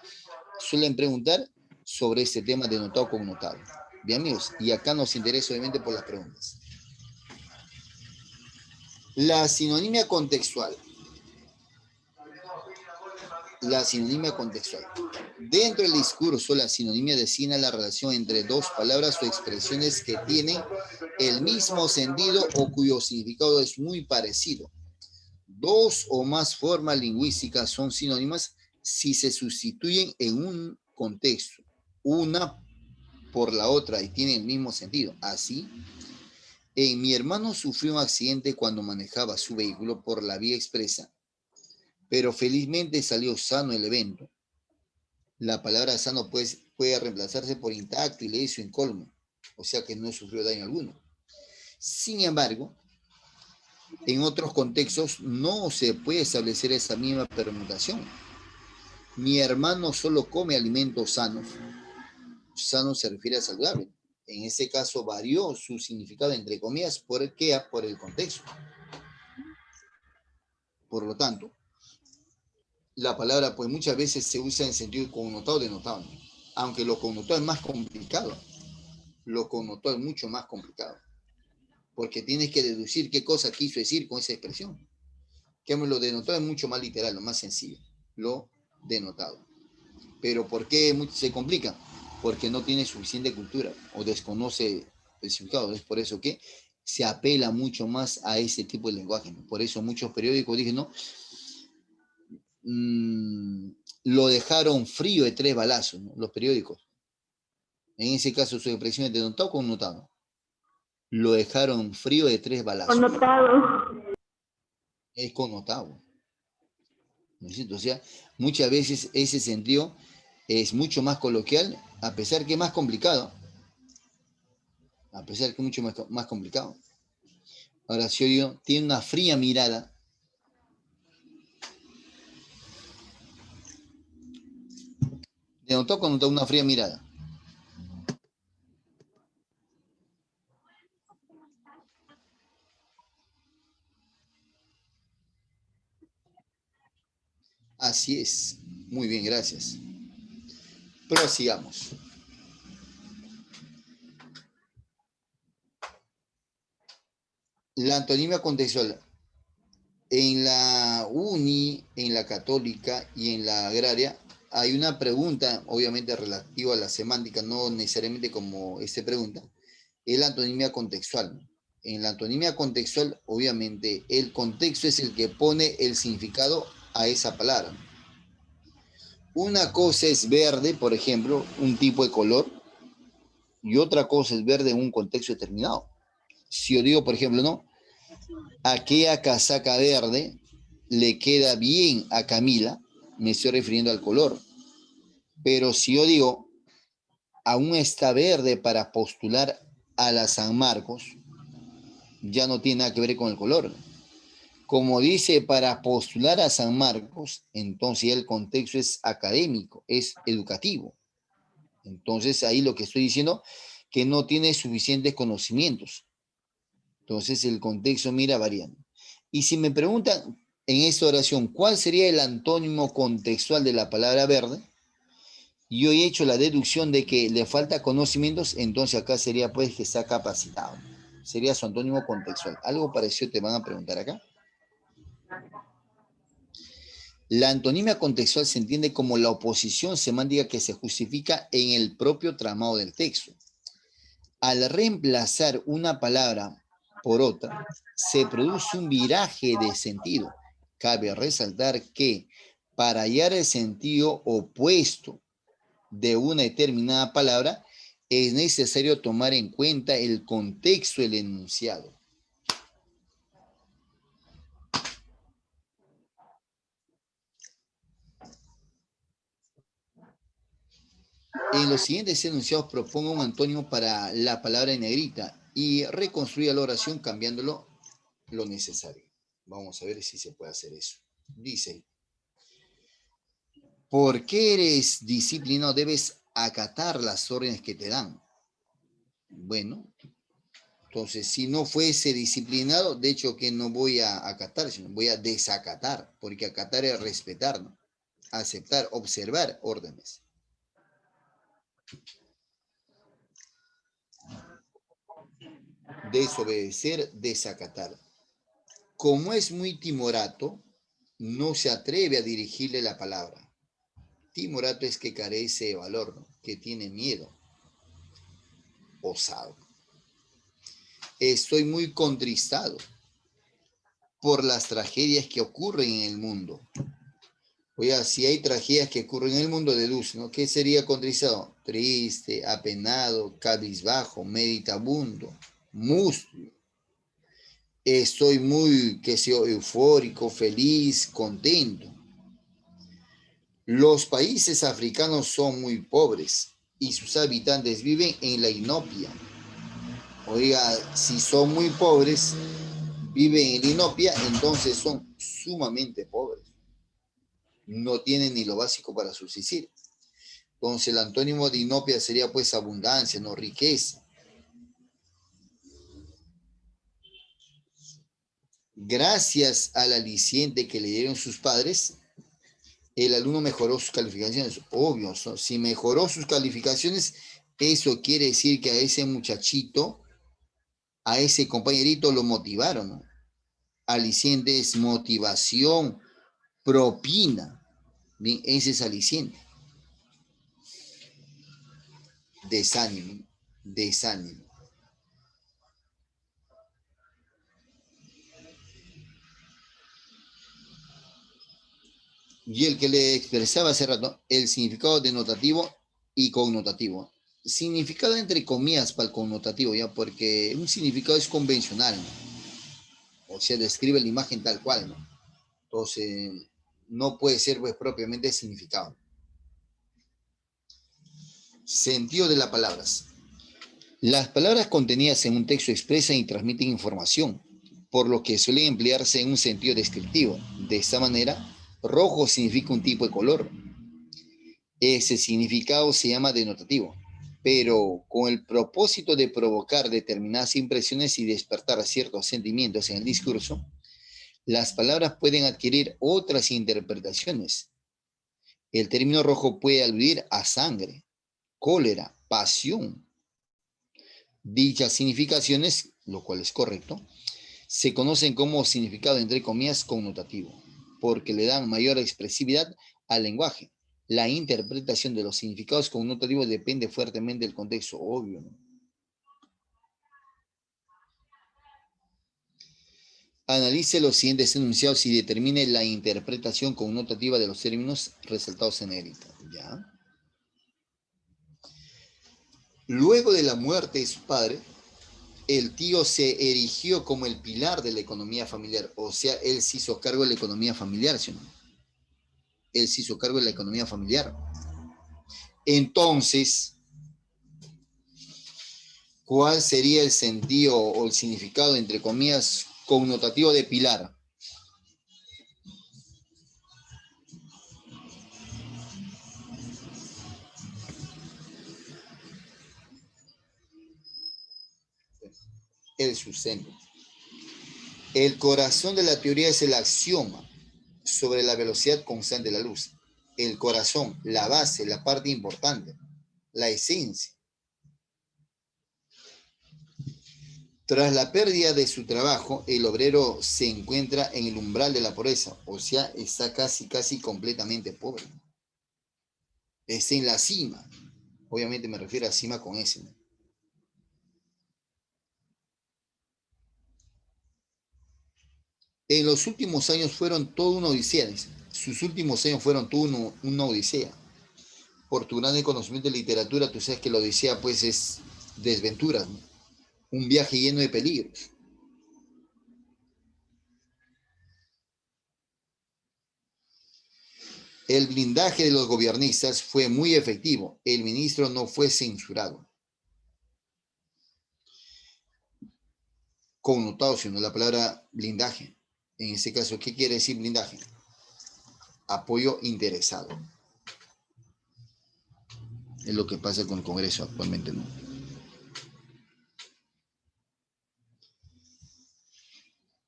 suelen preguntar sobre este tema de notado con notado. Bien, amigos, y acá nos interesa obviamente por las preguntas. La sinonimia contextual. La sinonimia contextual. Dentro del discurso, la sinonimia designa la relación entre dos palabras o expresiones que tienen el mismo sentido o cuyo significado es muy parecido. Dos o más formas lingüísticas son sinónimas si se sustituyen en un contexto, una por la otra y tienen el mismo sentido. Así, mi hermano sufrió un accidente cuando manejaba su vehículo por la vía expresa, pero felizmente salió sano el evento. La palabra sano puede reemplazarse por intacto, ileso, incólume, o sea que no sufrió daño alguno. Sin embargo, en otros contextos no se puede establecer esa misma permutación. Mi hermano solo come alimentos sanos. Sano se refiere a saludable. En ese caso varió su significado entre comillas por el contexto. Por lo tanto, la palabra pues muchas veces se usa en sentido connotado o denotado, ¿no? Aunque lo connotado es más complicado. Lo connotado es mucho más complicado. Porque tienes que deducir qué cosa quiso decir con esa expresión. Que lo denotado es mucho más literal, lo más sencillo. Lo denotado. Pero ¿por qué se complica? Porque no tiene suficiente cultura o desconoce el significado. Es por eso que se apela mucho más a ese tipo de lenguaje, ¿no? Por eso muchos periódicos dicen, ¿no? Lo dejaron frío de 3 balazos, ¿no? Los periódicos. En ese caso su expresión es denotado o connotado. Lo dejaron frío de 3 balazos. Connotado. Es connotado. ¿No es cierto? O sea, muchas veces ese sentido es mucho más coloquial, a pesar que es más complicado. A pesar que es mucho más complicado. Ahora, si odio tiene una fría mirada, denotó cuando una fría mirada. Así es. Muy bien, gracias. Prosigamos. La antonimia contextual. En la uni, en la católica y en la agraria hay una pregunta, obviamente relativa a la semántica, no necesariamente como esta pregunta, es la antonimia contextual. En la antonimia contextual, obviamente, el contexto es el que pone el significado a esa palabra. Una cosa es verde, por ejemplo, un tipo de color, y otra cosa es verde en un contexto determinado. Si yo digo, por ejemplo, ¿no? Aquella casaca verde le queda bien a Camila, me estoy refiriendo al color. Pero si yo digo, aún está verde para postular a la San Marcos, ya no tiene nada que ver con el color. Como dice, para postular a San Marcos, entonces el contexto es académico, es educativo. Entonces ahí lo que estoy diciendo, que no tiene suficientes conocimientos. Entonces el contexto mira variando. Y si me preguntan en esta oración, ¿cuál sería el antónimo contextual de la palabra verde? Yo he hecho la deducción de que le falta conocimientos, entonces acá sería pues que está capacitado. Sería su antónimo contextual. Algo parecido te van a preguntar acá. La antonimia contextual se entiende como la oposición semántica que se justifica en el propio tramado del texto. Al reemplazar una palabra por otra, se produce un viraje de sentido. Cabe resaltar que para hallar el sentido opuesto de una determinada palabra, es necesario tomar en cuenta el contexto del enunciado. En los siguientes enunciados propongo un antónimo para la palabra en negrita y reconstruya la oración cambiándolo lo necesario. Vamos a ver si se puede hacer eso. Dice, ¿por qué eres disciplinado? Debes acatar las órdenes que te dan. Bueno, entonces si no fuese disciplinado, de hecho que no voy a acatar, sino voy a desacatar, porque acatar es respetar, ¿no? aceptar, observar órdenes. Desobedecer, desacatar. Como es muy timorato, no se atreve a dirigirle la palabra. Timorato es que carece de valor, ¿no? Que tiene miedo. Osado. Estoy muy contristado por las tragedias que ocurren en el mundo. Oiga, si hay tragedias que ocurren en el mundo, deduce, ¿no? ¿Qué sería contristado? Triste, apenado, cabizbajo, meditabundo, mustio. Estoy muy, qué sé yo, eufórico, feliz, contento. Los países africanos son muy pobres y sus habitantes viven en la inopia. Oiga, si son muy pobres, viven en la inopia, entonces son sumamente pobres. No tienen ni lo básico para subsistir. Entonces el antónimo de inopia sería pues abundancia, no riqueza. Gracias al aliciente que le dieron sus padres, el alumno mejoró sus calificaciones. Obvio, si mejoró sus calificaciones, eso quiere decir que a ese muchachito, a ese compañerito lo motivaron, ¿no? Aliciente es motivación, propina. Bien, ese es aliciente. Desánimo, desánimo. Y el que le expresaba hace rato, el significado denotativo y connotativo. Significado entre comillas para el connotativo, ¿ya? Porque un significado es convencional, ¿no? O sea, describe la imagen tal cual, ¿no? Entonces, no puede ser pues propiamente significado. Sentido de las palabras. Las palabras contenidas en un texto expresan y transmiten información, por lo que suelen emplearse en un sentido descriptivo. De esta manera, rojo significa un tipo de color. Ese significado se llama denotativo, pero con el propósito de provocar determinadas impresiones y despertar ciertos sentimientos en el discurso, las palabras pueden adquirir otras interpretaciones. El término rojo puede aludir a sangre, cólera, pasión. Dichas significaciones, lo cual es correcto, se conocen como significado entre comillas connotativo, porque le dan mayor expresividad al lenguaje. La interpretación de los significados connotativos depende fuertemente del contexto, obvio, ¿no? Analice los siguientes enunciados y determine la interpretación connotativa de los términos resaltados en negrita. ¿Ya? Luego de la muerte de su padre, el tío se erigió como el pilar de la economía familiar. O sea, él se hizo cargo de la economía familiar, ¿sí o no? Él se hizo cargo de la economía familiar. Entonces, ¿cuál sería el sentido o el significado, entre comillas, connotativo de pilar? El sustento. El corazón de la teoría es el axioma sobre la velocidad constante de la luz. El corazón, la base, la parte importante, la esencia. Tras la pérdida de su trabajo, el obrero se encuentra en el umbral de la pobreza, o sea, está casi completamente pobre. Está en la cima. Obviamente me refiero a cima con S, ¿no? En los últimos años fueron toda una odisea. Sus últimos años fueron toda una odisea. Por tu gran conocimiento de literatura, tú sabes que la odisea pues es desventuras, ¿no? Un viaje lleno de peligros. El blindaje de los gobiernistas fue muy efectivo. El ministro no fue censurado. Connotado, sino la palabra blindaje. En este caso, ¿qué quiere decir blindaje? Apoyo interesado. Es lo que pasa con el Congreso actualmente, ¿no?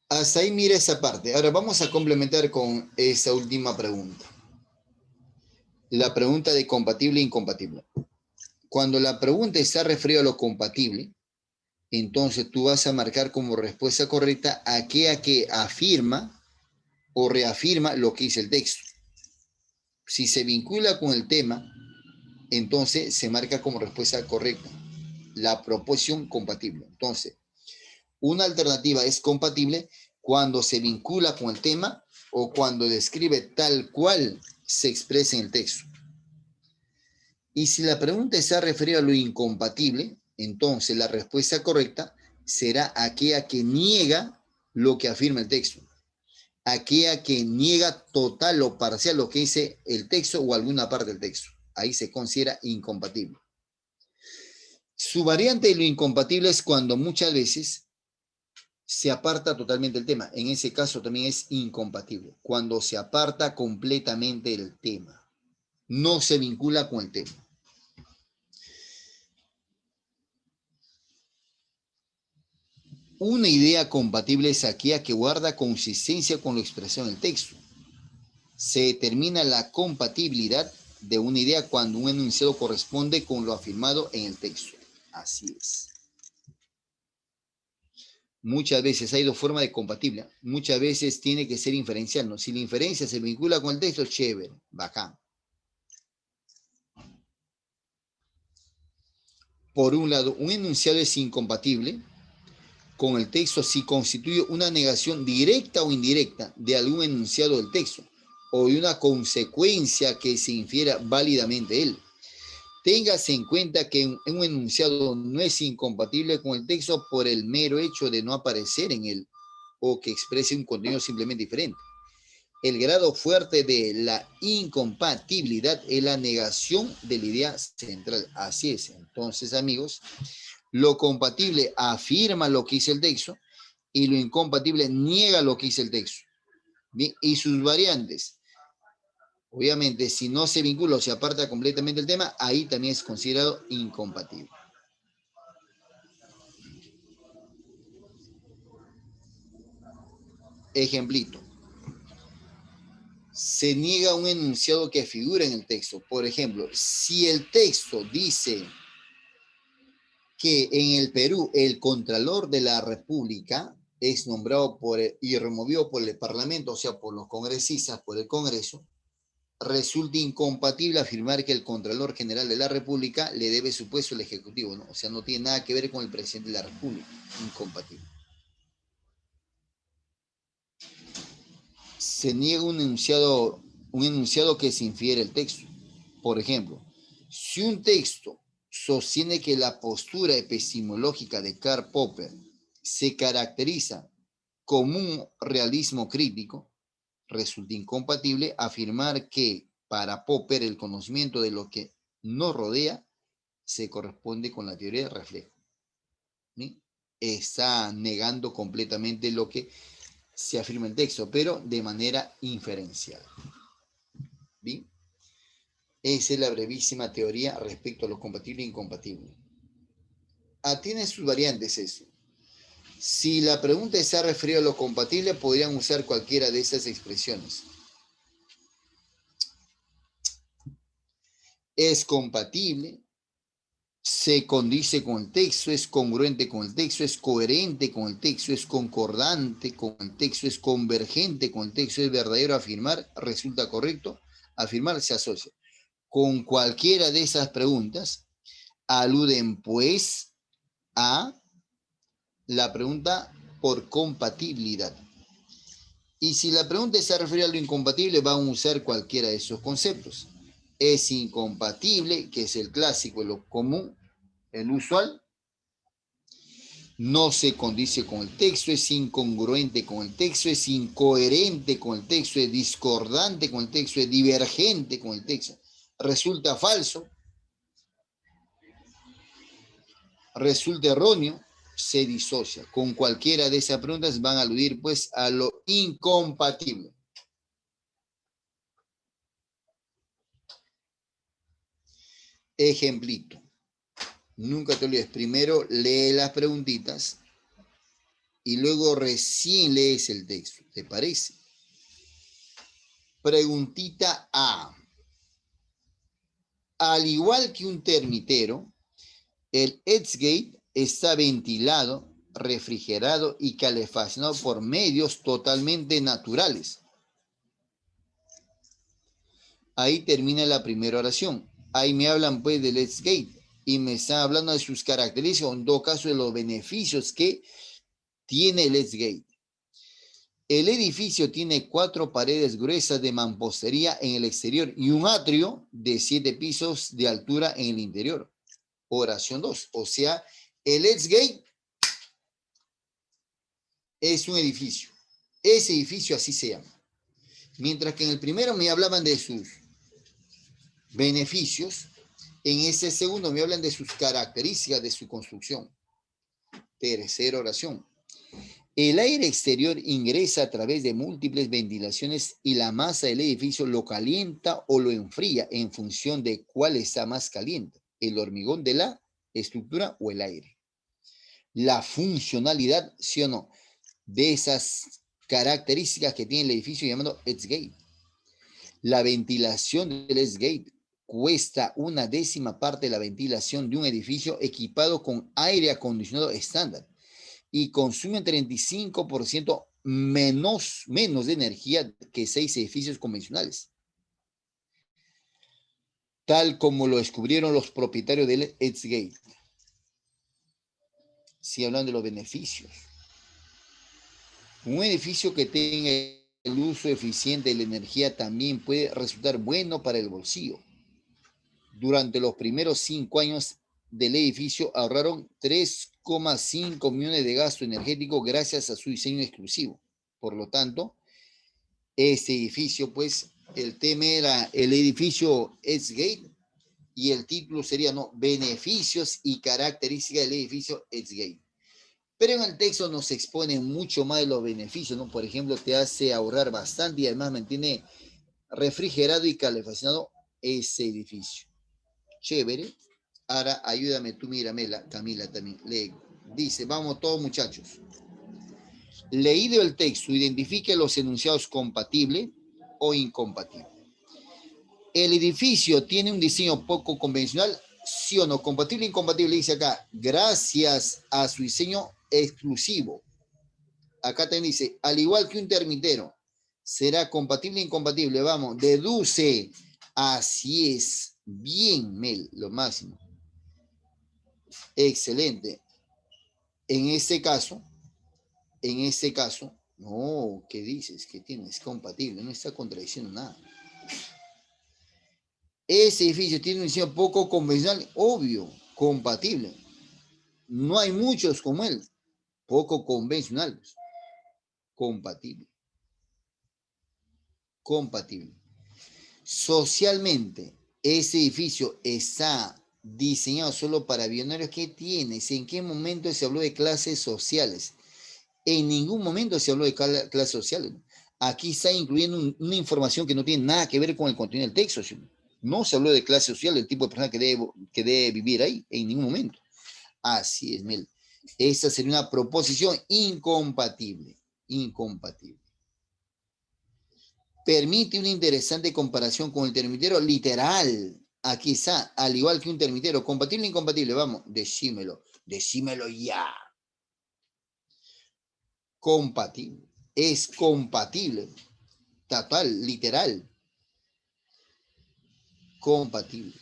Hasta ahí mira esa parte. Ahora vamos a complementar con esa última pregunta. La pregunta de compatible e incompatible. Cuando la pregunta está referida a lo compatible, entonces tú vas a marcar como respuesta correcta aquella que afirma o reafirma lo que dice el texto. Si se vincula con el tema, entonces se marca como respuesta correcta la proposición compatible. Entonces, una alternativa es compatible cuando se vincula con el tema o cuando describe tal cual se expresa en el texto. Y si la pregunta está referida a lo incompatible, entonces la respuesta correcta será aquella que niega lo que afirma el texto, aquella que niega total o parcial lo que dice el texto o alguna parte del texto. Ahí se considera incompatible. Su variante de lo incompatible es cuando muchas veces se aparta totalmente el tema. En ese caso también es incompatible. Cuando se aparta completamente el tema. No se vincula con el tema. Una idea compatible es aquella que guarda consistencia con lo expresado en el texto. Se determina la compatibilidad de una idea cuando un enunciado corresponde con lo afirmado en el texto. Así es. Muchas veces hay dos formas de compatible. Muchas veces tiene que ser inferencial, ¿no? Si la inferencia se vincula con el texto, chévere, bacán. Por un lado, un enunciado es incompatible con el texto si constituye una negación directa o indirecta de algún enunciado del texto o de una consecuencia que se infiera válidamente de él. Téngase en cuenta que un enunciado no es incompatible con el texto por el mero hecho de no aparecer en él o que exprese un contenido simplemente diferente. El grado fuerte de la incompatibilidad es la negación de la idea central. Así es. Entonces, amigos, lo compatible afirma lo que dice el texto y lo incompatible niega lo que dice el texto. Bien, y sus variantes. Obviamente, si no se vincula o se aparta completamente el tema, ahí también es considerado incompatible. Ejemplito. Se niega un enunciado que figura en el texto. Por ejemplo, si el texto dice que en el Perú el Contralor de la República es nombrado y removido por el Parlamento, o sea, por los congresistas, por el Congreso, resulta incompatible afirmar que el Contralor General de la República le debe su puesto al Ejecutivo, ¿no? O sea, no tiene nada que ver con el presidente de la República. Incompatible. Se niega un enunciado que se infiere el texto. Por ejemplo, si un texto sostiene que la postura epistemológica de Karl Popper se caracteriza como un realismo crítico, resulta incompatible afirmar que para Popper el conocimiento de lo que nos rodea se corresponde con la teoría del reflejo. ¿Sí? Está negando completamente lo que se afirma en el texto, pero de manera inferencial. ¿Bien? Esa es la brevísima teoría respecto a lo compatible e incompatible. Tiene sus variantes eso. Si la pregunta está referida a lo compatible, podrían usar cualquiera de esas expresiones. Es compatible, se condice con el texto, es congruente con el texto, es coherente con el texto, es concordante con el texto, es convergente con el texto, es verdadero afirmar, resulta correcto, afirmar se asocia. Con cualquiera de esas preguntas aluden pues a la pregunta por compatibilidad. Y si la pregunta está referida a lo incompatible, van a usar cualquiera de esos conceptos. Es incompatible, que es el clásico, lo común, el usual. No se condice con el texto, es incongruente con el texto, es incoherente con el texto, es discordante con el texto, es divergente con el texto. Resulta falso, resulta erróneo, se disocia. Con cualquiera de esas preguntas van a aludir pues a lo incompatible. Ejemplito. Nunca te olvides. Primero lee las preguntitas y luego recién lees el texto. ¿Te parece? Preguntita A. Al igual que un termitero, el Eastgate está ventilado, refrigerado y calefaccionado por medios totalmente naturales. Ahí termina la primera oración. Ahí me hablan pues del Eastgate y me están hablando de sus características, en todo caso de los beneficios que tiene el Eastgate. El edificio tiene 4 paredes gruesas de mampostería en el exterior y un atrio de 7 pisos de altura en el interior. Oración 2. O sea, el Eastgate es un edificio. Ese edificio así se llama. Mientras que en el primero me hablaban de sus beneficios, en ese segundo me hablan de sus características de su construcción. Tercera oración. El aire exterior ingresa a través de múltiples ventilaciones y la masa del edificio lo calienta o lo enfría en función de cuál está más caliente, el hormigón de la estructura o el aire. La funcionalidad, sí o no, de esas características que tiene el edificio llamado Eastgate. La ventilación del Eastgate cuesta 1/10 parte de la ventilación de un edificio equipado con aire acondicionado estándar y consume 35% menos de energía que 6 edificios convencionales, tal como lo descubrieron los propietarios del Eastgate. Si hablan de los beneficios, un edificio que tenga el uso eficiente de la energía también puede resultar bueno para el bolsillo. Durante los primeros 5 años del edificio ahorraron 3,5 millones de gasto energético gracias a su diseño exclusivo. Por lo tanto, este edificio, pues, el tema era el edificio Eastgate y el título sería, ¿no?, beneficios y características del edificio Eastgate. Pero en el texto nos expone mucho más de los beneficios, ¿no? Por ejemplo, te hace ahorrar bastante y además mantiene refrigerado y calefaccionado ese edificio. Chévere. Ahora ayúdame tú, míramela, Camila también. Le dice, vamos todos muchachos. Leído el texto, identifique los enunciados compatible o incompatible. El edificio tiene un diseño poco convencional, sí o no, compatible o incompatible, dice acá, gracias a su diseño exclusivo. Acá también dice, al igual que un termitero, será compatible o incompatible. Vamos, deduce. Así es. Bien, Mel, lo máximo. Excelente. En este caso, no, ¿qué dices? ¿Qué tienes? Compatible, no está contradiciendo nada. Ese edificio tiene un diseño poco convencional, obvio, compatible. No hay muchos como él, poco convencionales. Compatible. Compatible. Socialmente, ese edificio está diseñado solo para billonarios. ¿Qué tienes? ¿En qué momento se habló de clases sociales? En ningún momento se habló de clases sociales. Aquí está incluyendo una información que no tiene nada que ver con el contenido del texto. No se habló de clase social, del tipo de persona que debe vivir ahí, en ningún momento. Así es, Mel. Esta sería una proposición incompatible. Incompatible. Permite una interesante comparación con el termitero literal. Aquí está, al igual que un termitero. ¿Compatible o incompatible? Vamos, decímelo. Decímelo ya. Compatible. Es compatible. Total, literal. Compatible.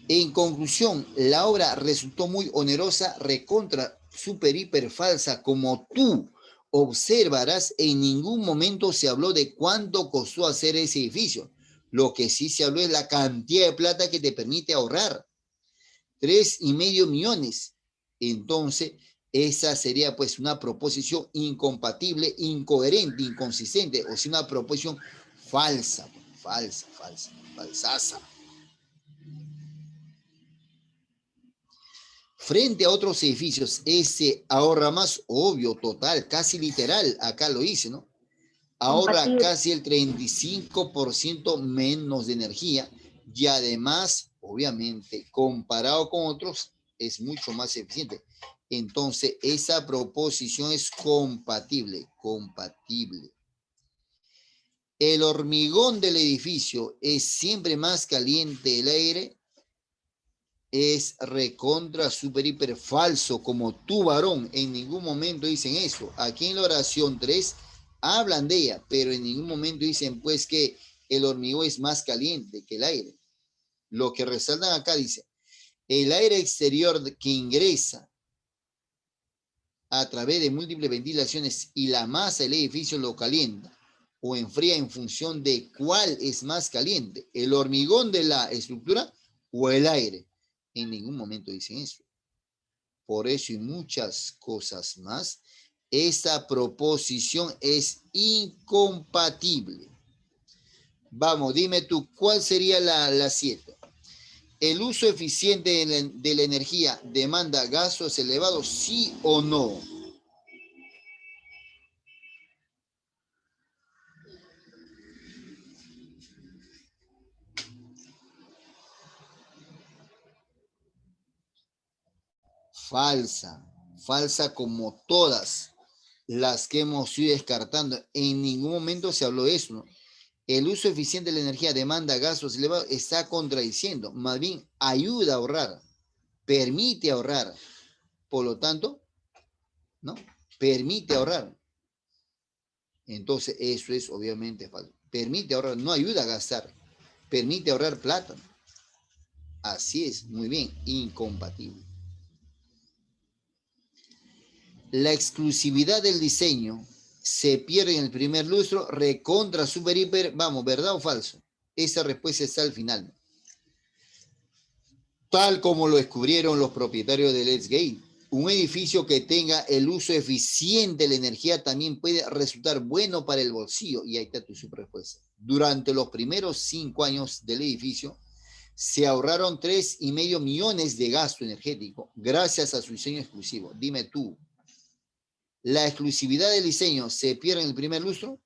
En conclusión, la obra resultó muy onerosa, recontra, super, hiper falsa, como tú observarás. En ningún momento se habló de cuánto costó hacer ese edificio. Lo que sí se habló es la cantidad de plata que te permite ahorrar. 3,5 millones. Entonces, esa sería pues una proposición incompatible, incoherente, inconsistente, o sea, una proposición falsa, falsaza. Frente a otros edificios, ese ahorra más, obvio, total, casi literal, acá lo hice, ¿no? Ahorra Compatible. casi el 35% menos de energía y además, obviamente, comparado con otros, es mucho más eficiente. Entonces, esa proposición es compatible. ¿El hormigón del edificio es siempre más caliente el aire? Es recontra, super, hiper falso, como tú, varón. En ningún momento dicen eso. Aquí en la oración 3 hablan de ella, pero en ningún momento dicen pues que el hormigón es más caliente que el aire. Lo que resaltan acá dice, el aire exterior que ingresa a través de múltiples ventilaciones y la masa del edificio lo calienta o enfría en función de cuál es más caliente, el hormigón de la estructura o el aire. En ningún momento dicen eso. Por eso y muchas cosas más, esta proposición es incompatible. Vamos, dime tú, ¿cuál sería la 7? ¿El uso eficiente de la energía demanda gastos elevados, sí o no? Falsa, falsa como todas las que hemos ido descartando. En ningún momento se habló de eso, ¿no? El uso eficiente de la energía demanda gastos elevados, está contradiciendo, más bien ayuda a ahorrar, permite ahorrar, por lo tanto, ¿no? Permite ahorrar. Entonces, eso es obviamente falso. Permite ahorrar, no ayuda a gastar, permite ahorrar plata. Así es, muy bien, incompatible. La exclusividad del diseño se pierde en el primer lustro, recontra, super, hiper, vamos, ¿verdad o falso? Esa respuesta está al final. Tal como lo descubrieron los propietarios del Let's Gate. Un edificio que tenga el uso eficiente de la energía también puede resultar bueno para el bolsillo. Y ahí está tu respuesta. Durante los primeros 5 años del edificio, se ahorraron 3,5 millones de gasto energético gracias a su diseño exclusivo. Dime tú, ¿la exclusividad del diseño se pierde en el primer lustro?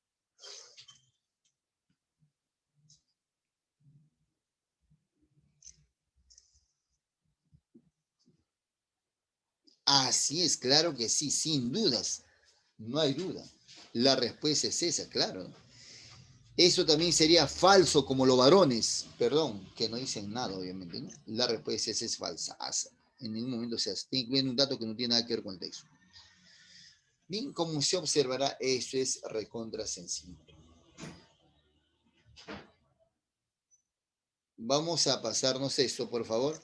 Así es, claro que sí, sin dudas. No hay duda. La respuesta es esa, claro. Eso también sería falso como los varones, perdón, que no dicen nada, obviamente, ¿no? La respuesta es falsa. En ningún momento se hace. Está incluyendo un dato que no tiene nada que ver con el texto. Bien, como se observará, eso es recontra sencillo. Vamos a pasarnos esto, por favor,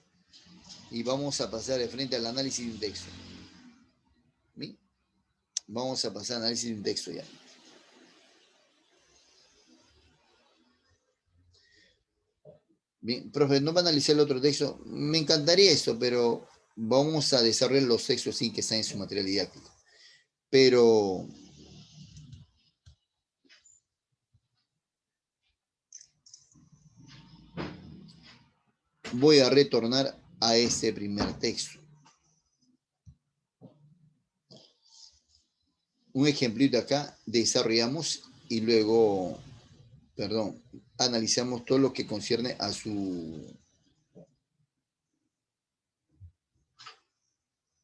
y vamos a pasar de frente al análisis de un texto. ¿Bien? Vamos a pasar al análisis de un texto ya. Bien, profe, no va a analizar el otro texto. Me encantaría esto, pero vamos a desarrollar los textos sí que están en su material didáctico. Pero voy a retornar a este primer texto. Un ejemplito acá, desarrollamos y luego, perdón, analizamos todo lo que concierne a su...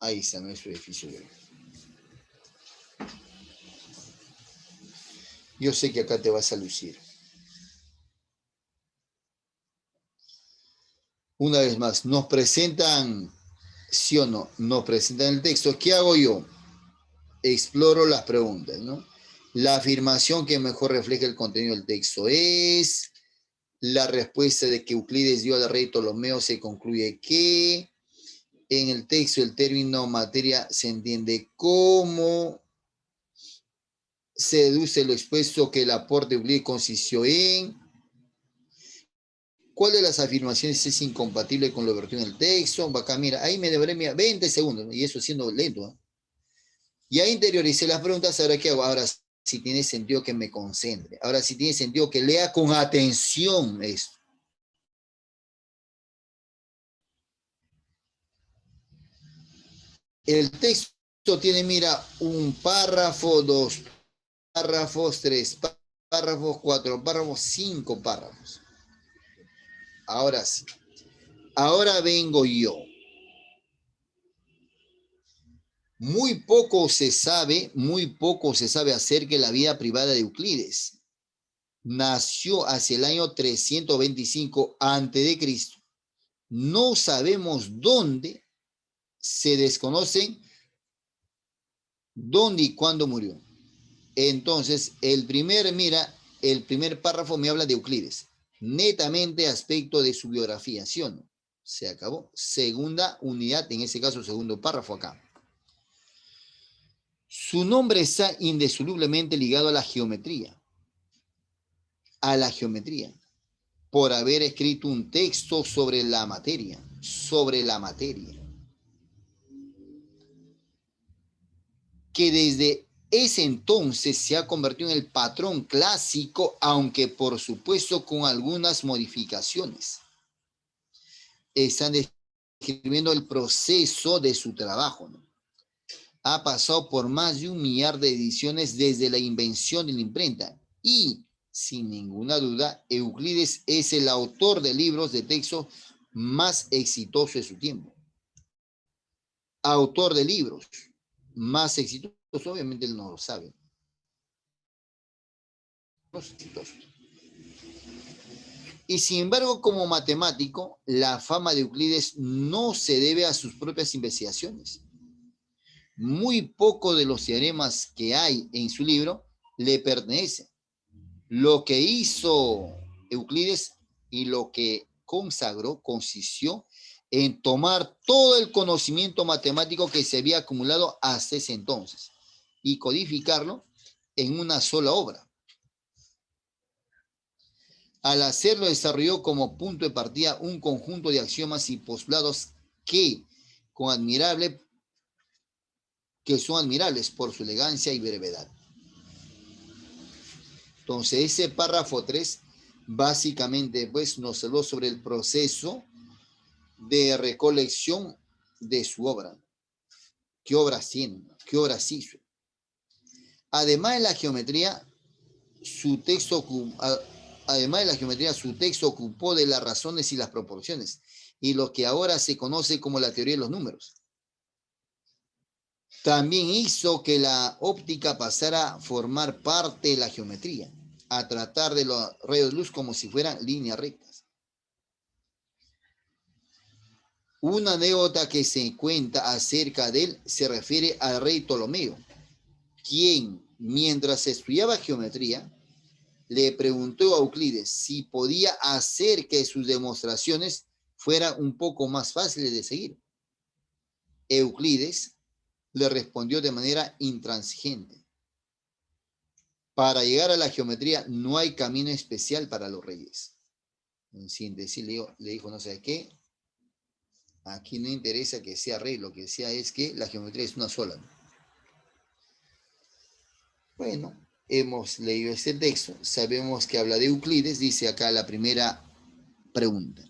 Ahí está nuestro edificio. Yo sé que acá te vas a lucir. Una vez más, nos presentan, sí o no, nos presentan el texto. ¿Qué hago yo? Exploro las preguntas, ¿no? La afirmación que mejor refleja el contenido del texto es... La respuesta de que Euclides dio al rey Ptolomeo se concluye que... En el texto el término materia se entiende como... Se deduce lo expuesto que el aporte de Euclides consistió en... ¿Cuál de las afirmaciones es incompatible con lo vertido en el texto? Acá, mira, ahí me devoré 20 segundos, y eso siendo lento. ¿Eh? Ya interioricé las preguntas, ¿ahora qué hago? Ahora sí tiene sentido que me concentre. Ahora sí tiene sentido que lea con atención esto. El texto tiene, mira, un párrafo, 2 párrafos, 3 párrafos, 4 párrafos, 5 párrafos. Ahora sí. Ahora vengo yo. Muy poco se sabe acerca de la vida privada de Euclides. nació hacia el año 325 antes de Cristo. No sabemos dónde, se desconocen dónde y cuándo murió. Entonces, el primer párrafo me habla de Euclides, netamente aspecto de su biografía, ¿sí o no? Se acabó. Segunda unidad, en ese caso, segundo párrafo acá. Su nombre está indisolublemente ligado a la geometría, por haber escrito un texto sobre la materia, que desde ese entonces se ha convertido en el patrón clásico, aunque por supuesto con algunas modificaciones. Están describiendo el proceso de su trabajo, ¿no? Ha pasado por más de 1 millar de ediciones desde la invención de la imprenta y, sin ninguna duda, Euclides es el autor de libros de texto más exitoso de su tiempo. Autor de libros más exitosos, obviamente él no lo sabe. Y sin embargo, como matemático, la fama de Euclides no se debe a sus propias investigaciones. Muy poco de los teoremas que hay en su libro le pertenecen. Lo que hizo Euclides y lo que consagró consistió en tomar todo el conocimiento matemático que se había acumulado hasta ese entonces y codificarlo en una sola obra. Al hacerlo, desarrolló como punto de partida un conjunto de axiomas y postulados que son admirables por su elegancia y brevedad. Entonces, ese párrafo 3 básicamente pues, nos habló sobre el proceso de recolección de su obra. ¿Qué obras tiene? ¿Qué obras hizo? Además de la geometría, su texto ocupó de las razones y las proporciones, y lo que ahora se conoce como la teoría de los números. También hizo que la óptica pasara a formar parte de la geometría, a tratar de los rayos de luz como si fueran líneas rectas. Una anécdota que se cuenta acerca de él se refiere al rey Ptolomeo, quien, mientras estudiaba geometría, le preguntó a Euclides si podía hacer que sus demostraciones fueran un poco más fáciles de seguir. Euclides le respondió de manera intransigente: para llegar a la geometría no hay camino especial para los reyes. En síntesis, le dijo, no sé qué, aquí no interesa que sea rey, lo que sea es que la geometría es una sola. Bueno, hemos leído este texto, sabemos que habla de Euclides, dice acá la primera pregunta.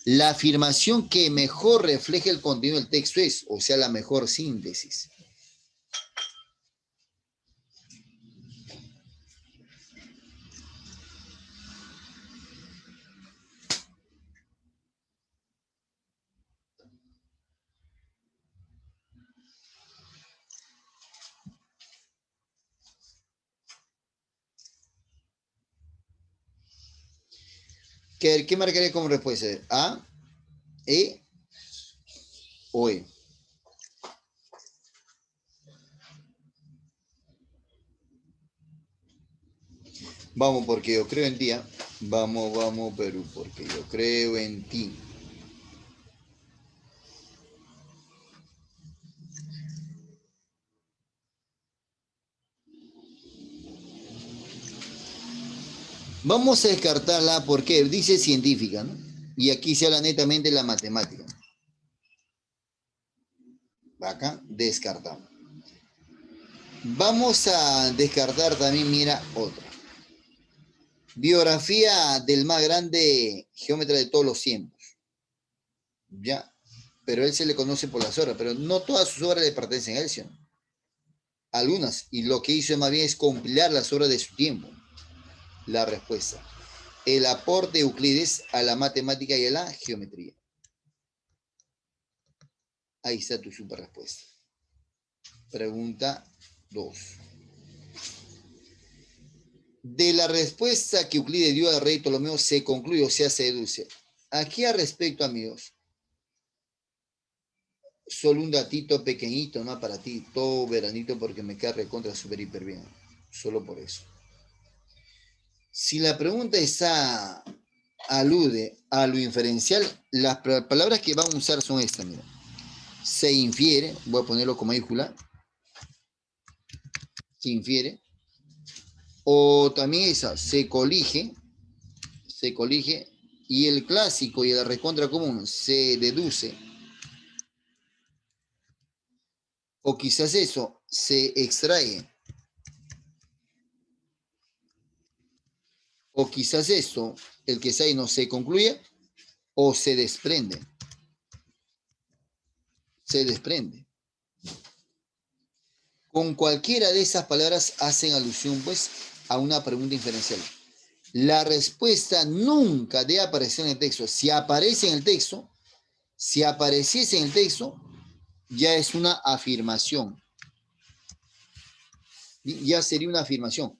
La afirmación que mejor refleja el contenido del texto es, o sea, la mejor síntesis. ¿Qué marcaría como respuesta? ¿A, E o E? Vamos, porque yo creo en ti. Vamos, Perú, porque yo creo en ti. Vamos a descartarla porque dice científica, ¿no? Y aquí se habla netamente de la matemática. Acá, descartamos. Vamos a descartar también, mira, otra. Biografía del más grande geómetra de todos los tiempos. Ya, pero él se le conoce por las obras, pero no todas sus obras le pertenecen a él, ¿sí? Algunas, y lo que hizo más bien es compilar las obras de su tiempo. La respuesta: el aporte de Euclides a la matemática y a la geometría. Ahí está tu super respuesta. Pregunta 2. De la respuesta que Euclides dio al rey Ptolomeo se concluye, o sea, se deduce. Aquí al respecto, amigos, solo un datito pequeñito, ¿no? Para ti, todo veranito, porque me queda recontra súper hiper bien. Solo por eso. Si la pregunta alude a lo inferencial, las palabras que van a usar son estas, mira. Se infiere, voy a ponerlo con mayúscula, se infiere, o también esa, se colige, y el clásico y el recontra común, se deduce, o quizás eso, se extrae, o quizás esto, el que está ahí no se concluye, o se desprende. Se desprende. Con cualquiera de esas palabras hacen alusión, pues, a una pregunta inferencial. La respuesta nunca debe aparecer en el texto. Si aparece en el texto, si apareciese en el texto, ya es una afirmación. Ya sería una afirmación.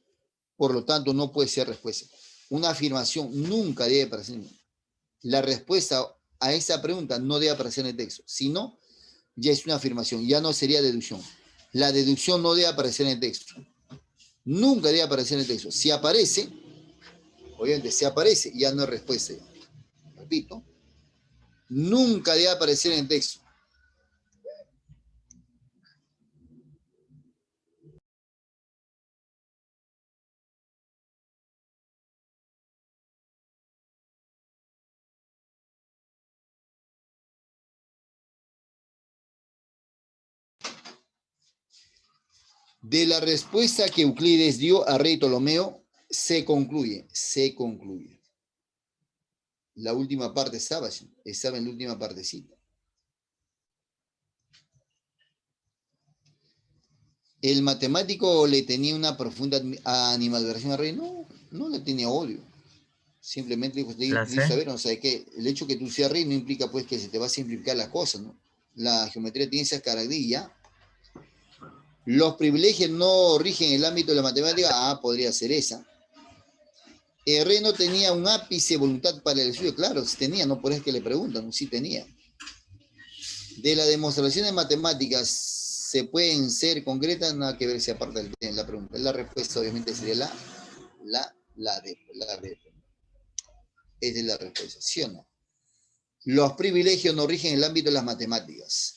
Por lo tanto, no puede ser respuesta. Una afirmación nunca debe aparecer. La respuesta a esa pregunta no debe aparecer en el texto. Si no, ya es una afirmación. Ya no sería deducción. La deducción no debe aparecer en el texto. Nunca debe aparecer en el texto. Si aparece, obviamente, si aparece, ya no es respuesta. Repito, nunca debe aparecer en el texto. De la respuesta que Euclides dio a rey Ptolomeo, se concluye. La última parte estaba en la última partecita. ¿El matemático le tenía una profunda animadversión al rey? No, no le tenía odio. Simplemente dijo, a ver, no sé qué, el hecho que tú seas rey no implica pues que se te va a simplificar las cosas, ¿no? La geometría tiene esas características. Los privilegios no rigen el ámbito de la matemática, podría ser esa. El rey no tenía un ápice de voluntad para el estudio, claro, sí tenía, no por eso que le preguntan, sí tenía. De las demostraciones matemáticas se pueden ser concretas, nada que ver si aparte de la pregunta. La respuesta obviamente sería la D. Esa es la respuesta, ¿sí o no? Los privilegios no rigen el ámbito de las matemáticas.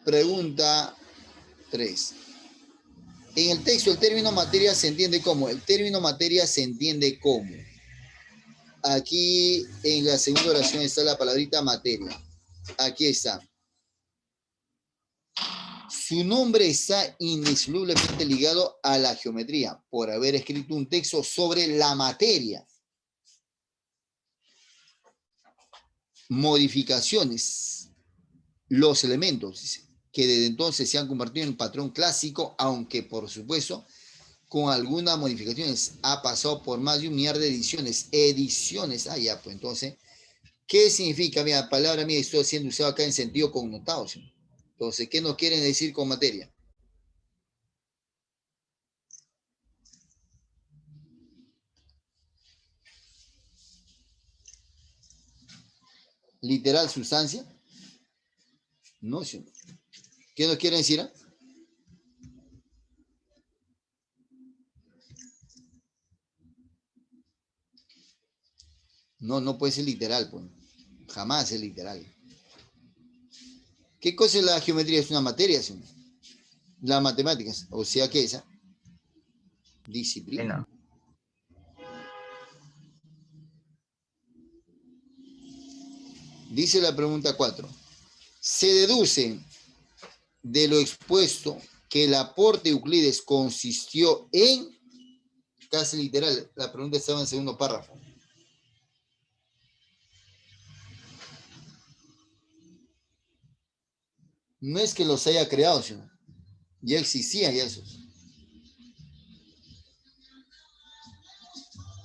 Pregunta 3. En el texto el término materia se entiende como. El término materia se entiende como. Aquí en la segunda oración está la palabrita materia. Aquí está. Su nombre está indisolublemente ligado a la geometría por haber escrito un texto sobre la materia. Modificaciones. Los elementos que desde entonces se han convertido en patrón clásico, aunque por supuesto con algunas modificaciones ha pasado por más de 1 millar de ediciones. Ya, pues entonces, ¿qué significa? Mira, palabra mía está siendo usada acá en sentido connotado, ¿sí? Entonces, ¿qué nos quieren decir con materia? Literal, sustancia. No, ¿sí? ¿Qué nos quieren decir? No, no puede ser literal, pues. Jamás es literal. ¿Qué cosa es la geometría? Es una materia, ¿sí? Las matemáticas, o sea, ¿qué es esa? Disciplina. Dice la pregunta 4. Se deduce de lo expuesto que el aporte de Euclides consistió en, casi literal, la pregunta estaba en el segundo párrafo. No es que los haya creado, sino ya existían ya esos.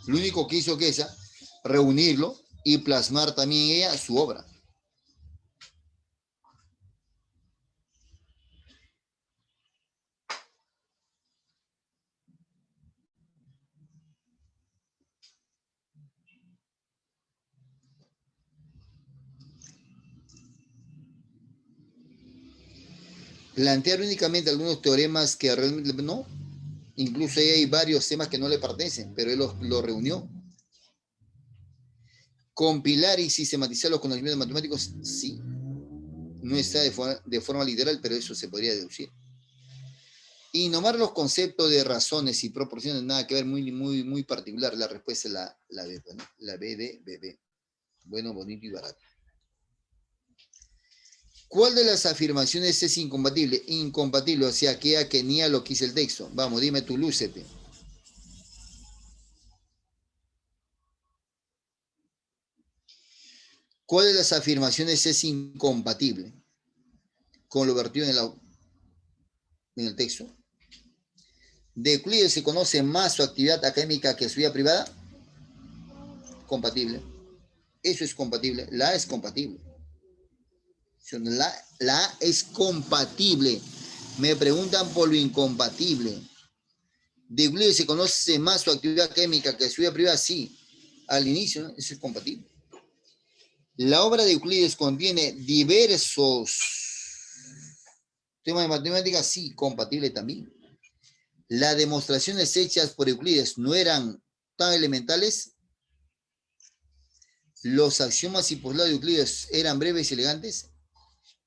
Lo único que hizo que esa, reunirlo y plasmar también en ella su obra. plantear únicamente algunos teoremas que realmente no. Incluso ahí hay varios temas que no le pertenecen, pero él lo reunió. Compilar y sistematizar los conocimientos matemáticos, sí. No está de forma literal, pero eso se podría deducir. Innovar los conceptos de razones y proporciones, nada que ver, muy particular. La respuesta es la B, ¿no? La B de bebé. Bueno, bonito y barato. ¿Cuál de las afirmaciones es incompatible? Incompatible, o sea, queda que ni a lo que dice el texto. Vamos, dime tú, lúcete. ¿Cuál de las afirmaciones es incompatible con lo vertido en el texto? ¿De Euclides se conoce más su actividad académica que su vida privada? Compatible. Eso es compatible. La A es compatible. La A es compatible. Me preguntan por lo incompatible. ¿De Euclides se conoce más su actividad académica que su vida privada? Sí. Al inicio, ¿no? Eso es compatible. La obra de Euclides contiene diversos temas de matemáticas, sí, compatible también. Las demostraciones hechas por Euclides no eran tan elementales. Los axiomas y postulados de Euclides eran breves y elegantes.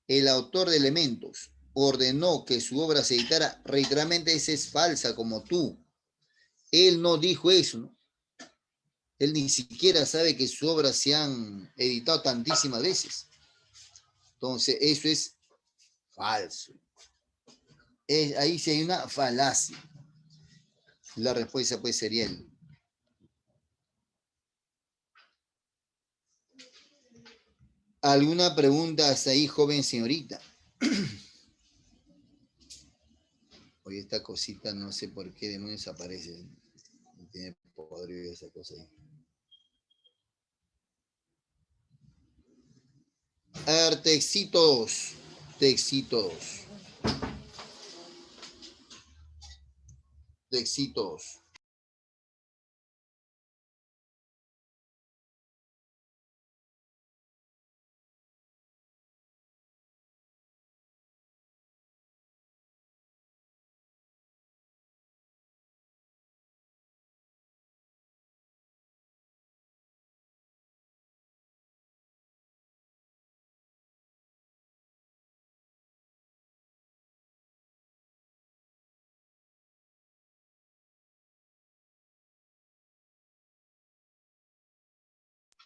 El autor de Elementos ordenó que su obra se editara reiteradamente. Esa es falsa, como tú. Él no dijo eso, ¿no? Él ni siquiera sabe que sus obras se han editado tantísimas veces. Entonces, eso es falso. Ahí sí hay una falacia. La respuesta pues sería el. ¿Alguna pregunta hasta ahí, joven señorita? Oye, esta cosita no sé por qué demonios aparece. Tiene podrido esa cosa ahí. A ver, textitos. Textitos. Textitos.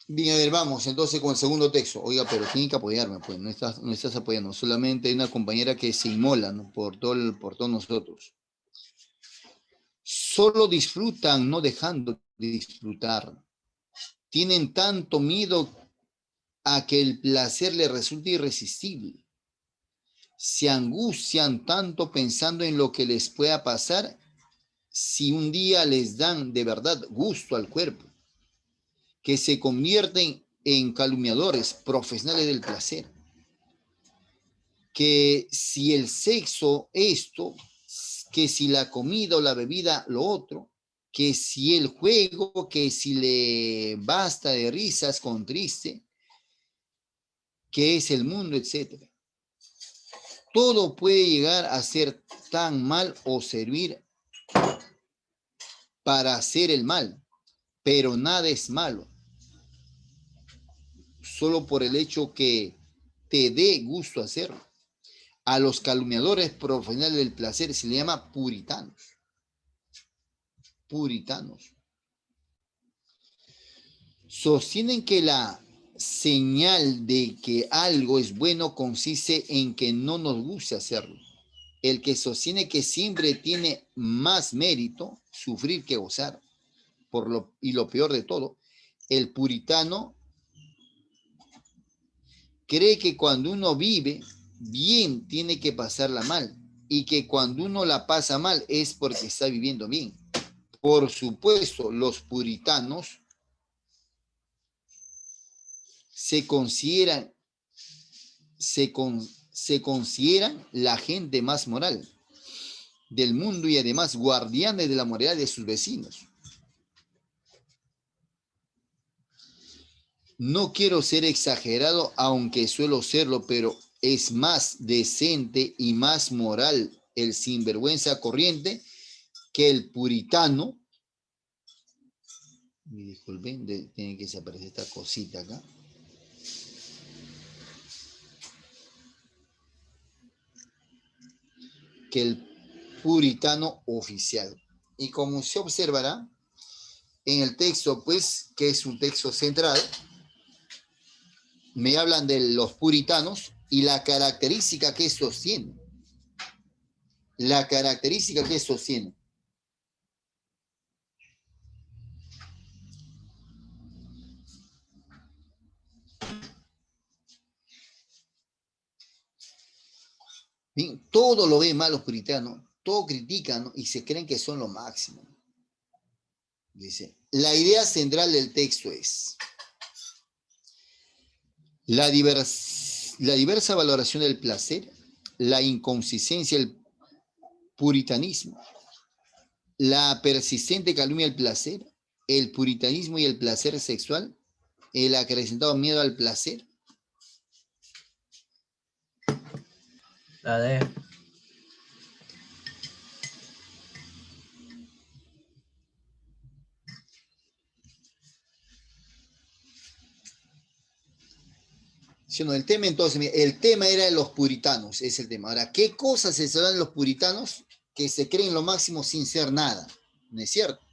Bien, a ver, vamos entonces con el segundo texto. Oiga, pero tienen que apoyarme, pues no estás apoyando. Solamente hay una compañera que se inmola, ¿no? por todos nosotros. Solo disfrutan, no dejando de disfrutar. Tienen tanto miedo a que el placer les resulte irresistible. Se angustian tanto pensando en lo que les pueda pasar si un día les dan de verdad gusto al cuerpo, que se convierten en calumniadores profesionales del placer, que si el sexo esto, que si la comida o la bebida lo otro, que si el juego, que si le basta de risas con triste, que es el mundo, etcétera. Todo puede llegar a ser tan mal o servir para hacer el mal, pero nada es malo, solo por el hecho que te dé gusto hacerlo. A los calumniadores profesionales del placer se le llama puritanos. Puritanos. Sostienen que la señal de que algo es bueno consiste en que no nos guste hacerlo. El que sostiene que siempre tiene más mérito sufrir que gozar. Y lo peor de todo, el puritano cree que cuando uno vive bien tiene que pasarla mal y que cuando uno la pasa mal es porque está viviendo bien. Por supuesto, los puritanos se consideran la gente más moral del mundo y además guardianes de la moralidad de sus vecinos. No quiero ser exagerado, aunque suelo serlo, pero es más decente y más moral el sinvergüenza corriente que el puritano. Disculpen, tiene que desaparecer esta cosita acá. Que el puritano oficial. Y como se observará en el texto, pues, que es un texto central, me hablan de los puritanos y la característica que estos tienen. La característica que estos tienen. Bien, todo lo ven mal los puritanos, todo critican, ¿no? Y se creen que son lo máximo. Dice, la idea central del texto es la diversa valoración del placer, la inconsistencia del puritanismo, la persistente calumnia del placer, el puritanismo y el placer sexual, el acrecentado miedo al placer. La D. Sí, no, el tema entonces, mira, el tema era de los puritanos, es el tema. Ahora, ¿qué cosas se dan los puritanos que se creen lo máximo sin ser nada? ¿No es cierto?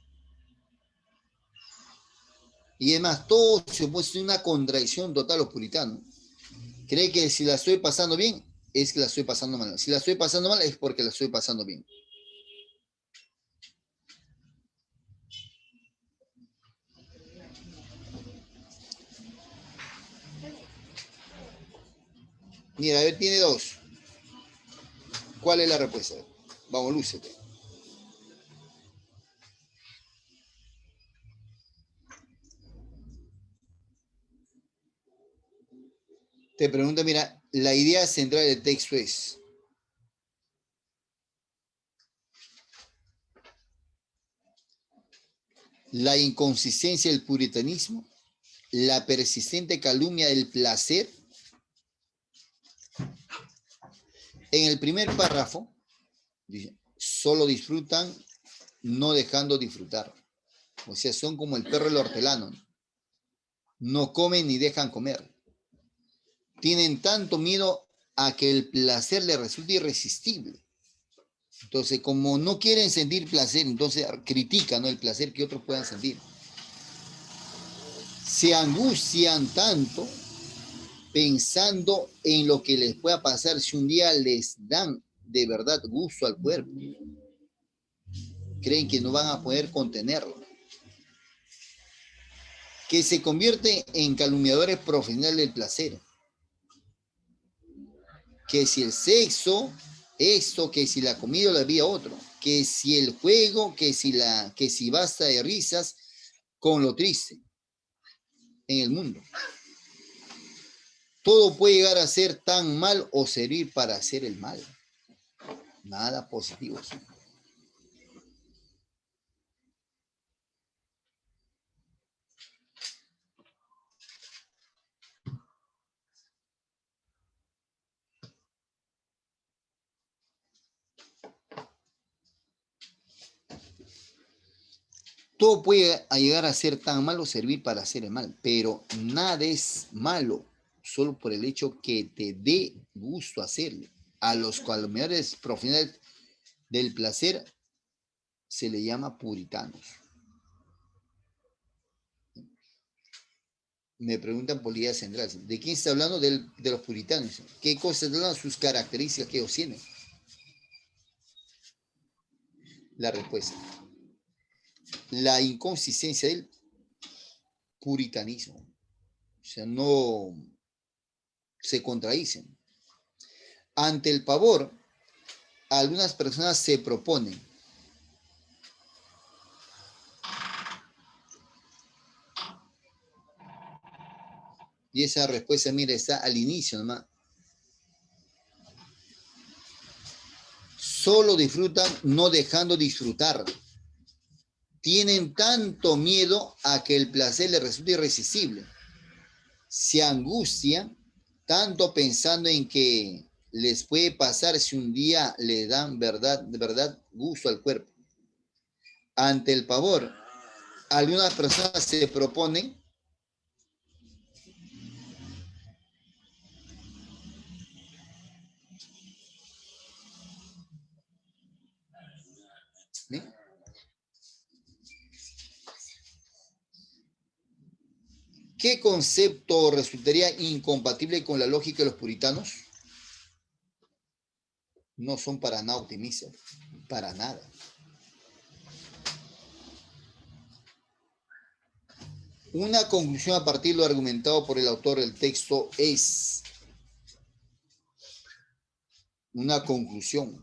Y además, todo se opuesta a una contradicción total a los puritanos. Cree que si la estoy pasando bien, es que la estoy pasando mal. Si la estoy pasando mal, es porque la estoy pasando bien. Mira, a ver, tiene dos. ¿Cuál es la respuesta? Vamos, lúcete. Te pregunta, mira, la idea central del texto es la inconsistencia del puritanismo, la persistente calumnia del placer. En el primer párrafo, dice, solo disfrutan no dejando disfrutar. O sea, son como el perro y el hortelano. No comen ni dejan comer. Tienen tanto miedo a que el placer les resulte irresistible. Entonces, como no quieren sentir placer, entonces critican, ¿no?, el placer que otros puedan sentir. Se angustian tanto pensando en lo que les pueda pasar si un día les dan de verdad gusto al cuerpo. Creen que no van a poder contenerlo. Que se convierten en calumniadores profesionales del placer. Que si el sexo, esto, que si la comida o la vida otro. Que si el juego, que si basta de risas con lo triste en el mundo. Todo puede llegar a ser tan mal o servir para hacer el mal. Nada positivo. Todo puede llegar a ser tan malo o servir para hacer el mal, pero nada es malo solo por el hecho que te dé gusto hacerlo. A los calumniadores profesionales del placer se le llama puritanos. Me preguntan por idea central, ¿de quién está hablando? De los puritanos. ¿Qué cosas dan sus características que ellos tienen? La respuesta: la inconsistencia del puritanismo. O sea, no se contradicen. Ante el pavor, algunas personas se proponen y esa respuesta, mira, está al inicio nomás. Solo disfrutan no dejando disfrutar. Tienen tanto miedo a que el placer les resulte irresistible. Se angustian tanto pensando en que les puede pasar si un día le dan de verdad gusto al cuerpo. Ante el pavor, algunas personas se proponen ¿sí? ¿Qué concepto resultaría incompatible con la lógica de los puritanos? No son para nada optimistas, para nada. Una conclusión a partir de lo argumentado por el autor del texto es una conclusión.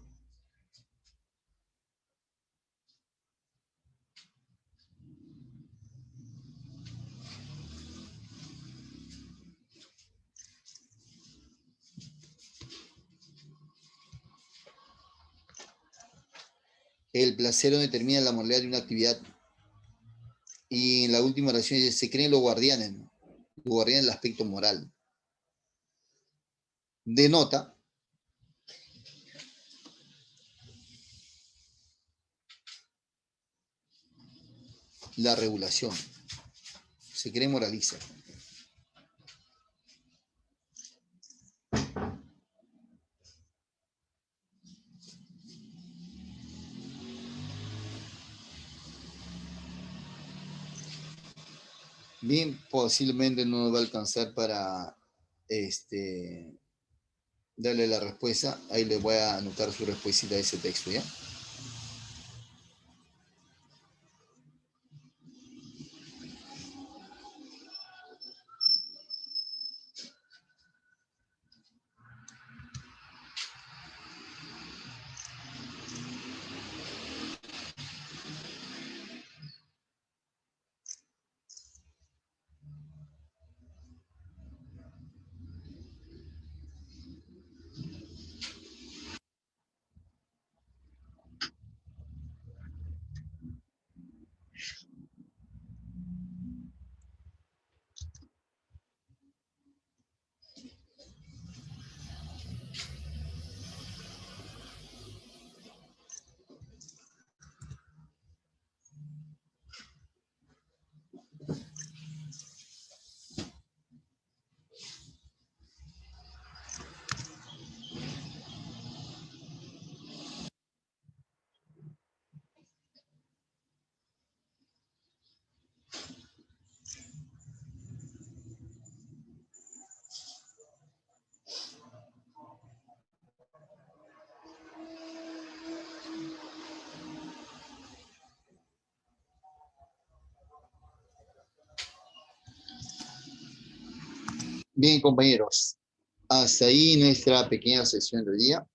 El placer determina la moralidad de una actividad. Y en la última oración dice, se creen los guardianes, ¿no? Los guardianes del aspecto moral. Denota la regulación. Se cree moraliza. Bien, posiblemente no nos va a alcanzar para darle la respuesta. Ahí le voy a anotar su respuesta a ese texto, ¿ya? Bien, compañeros. Hasta ahí nuestra pequeña sesión del día.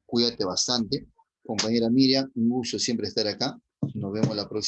Cuídate bastante. Compañera Miriam, un gusto siempre estar acá. Nos vemos la próxima.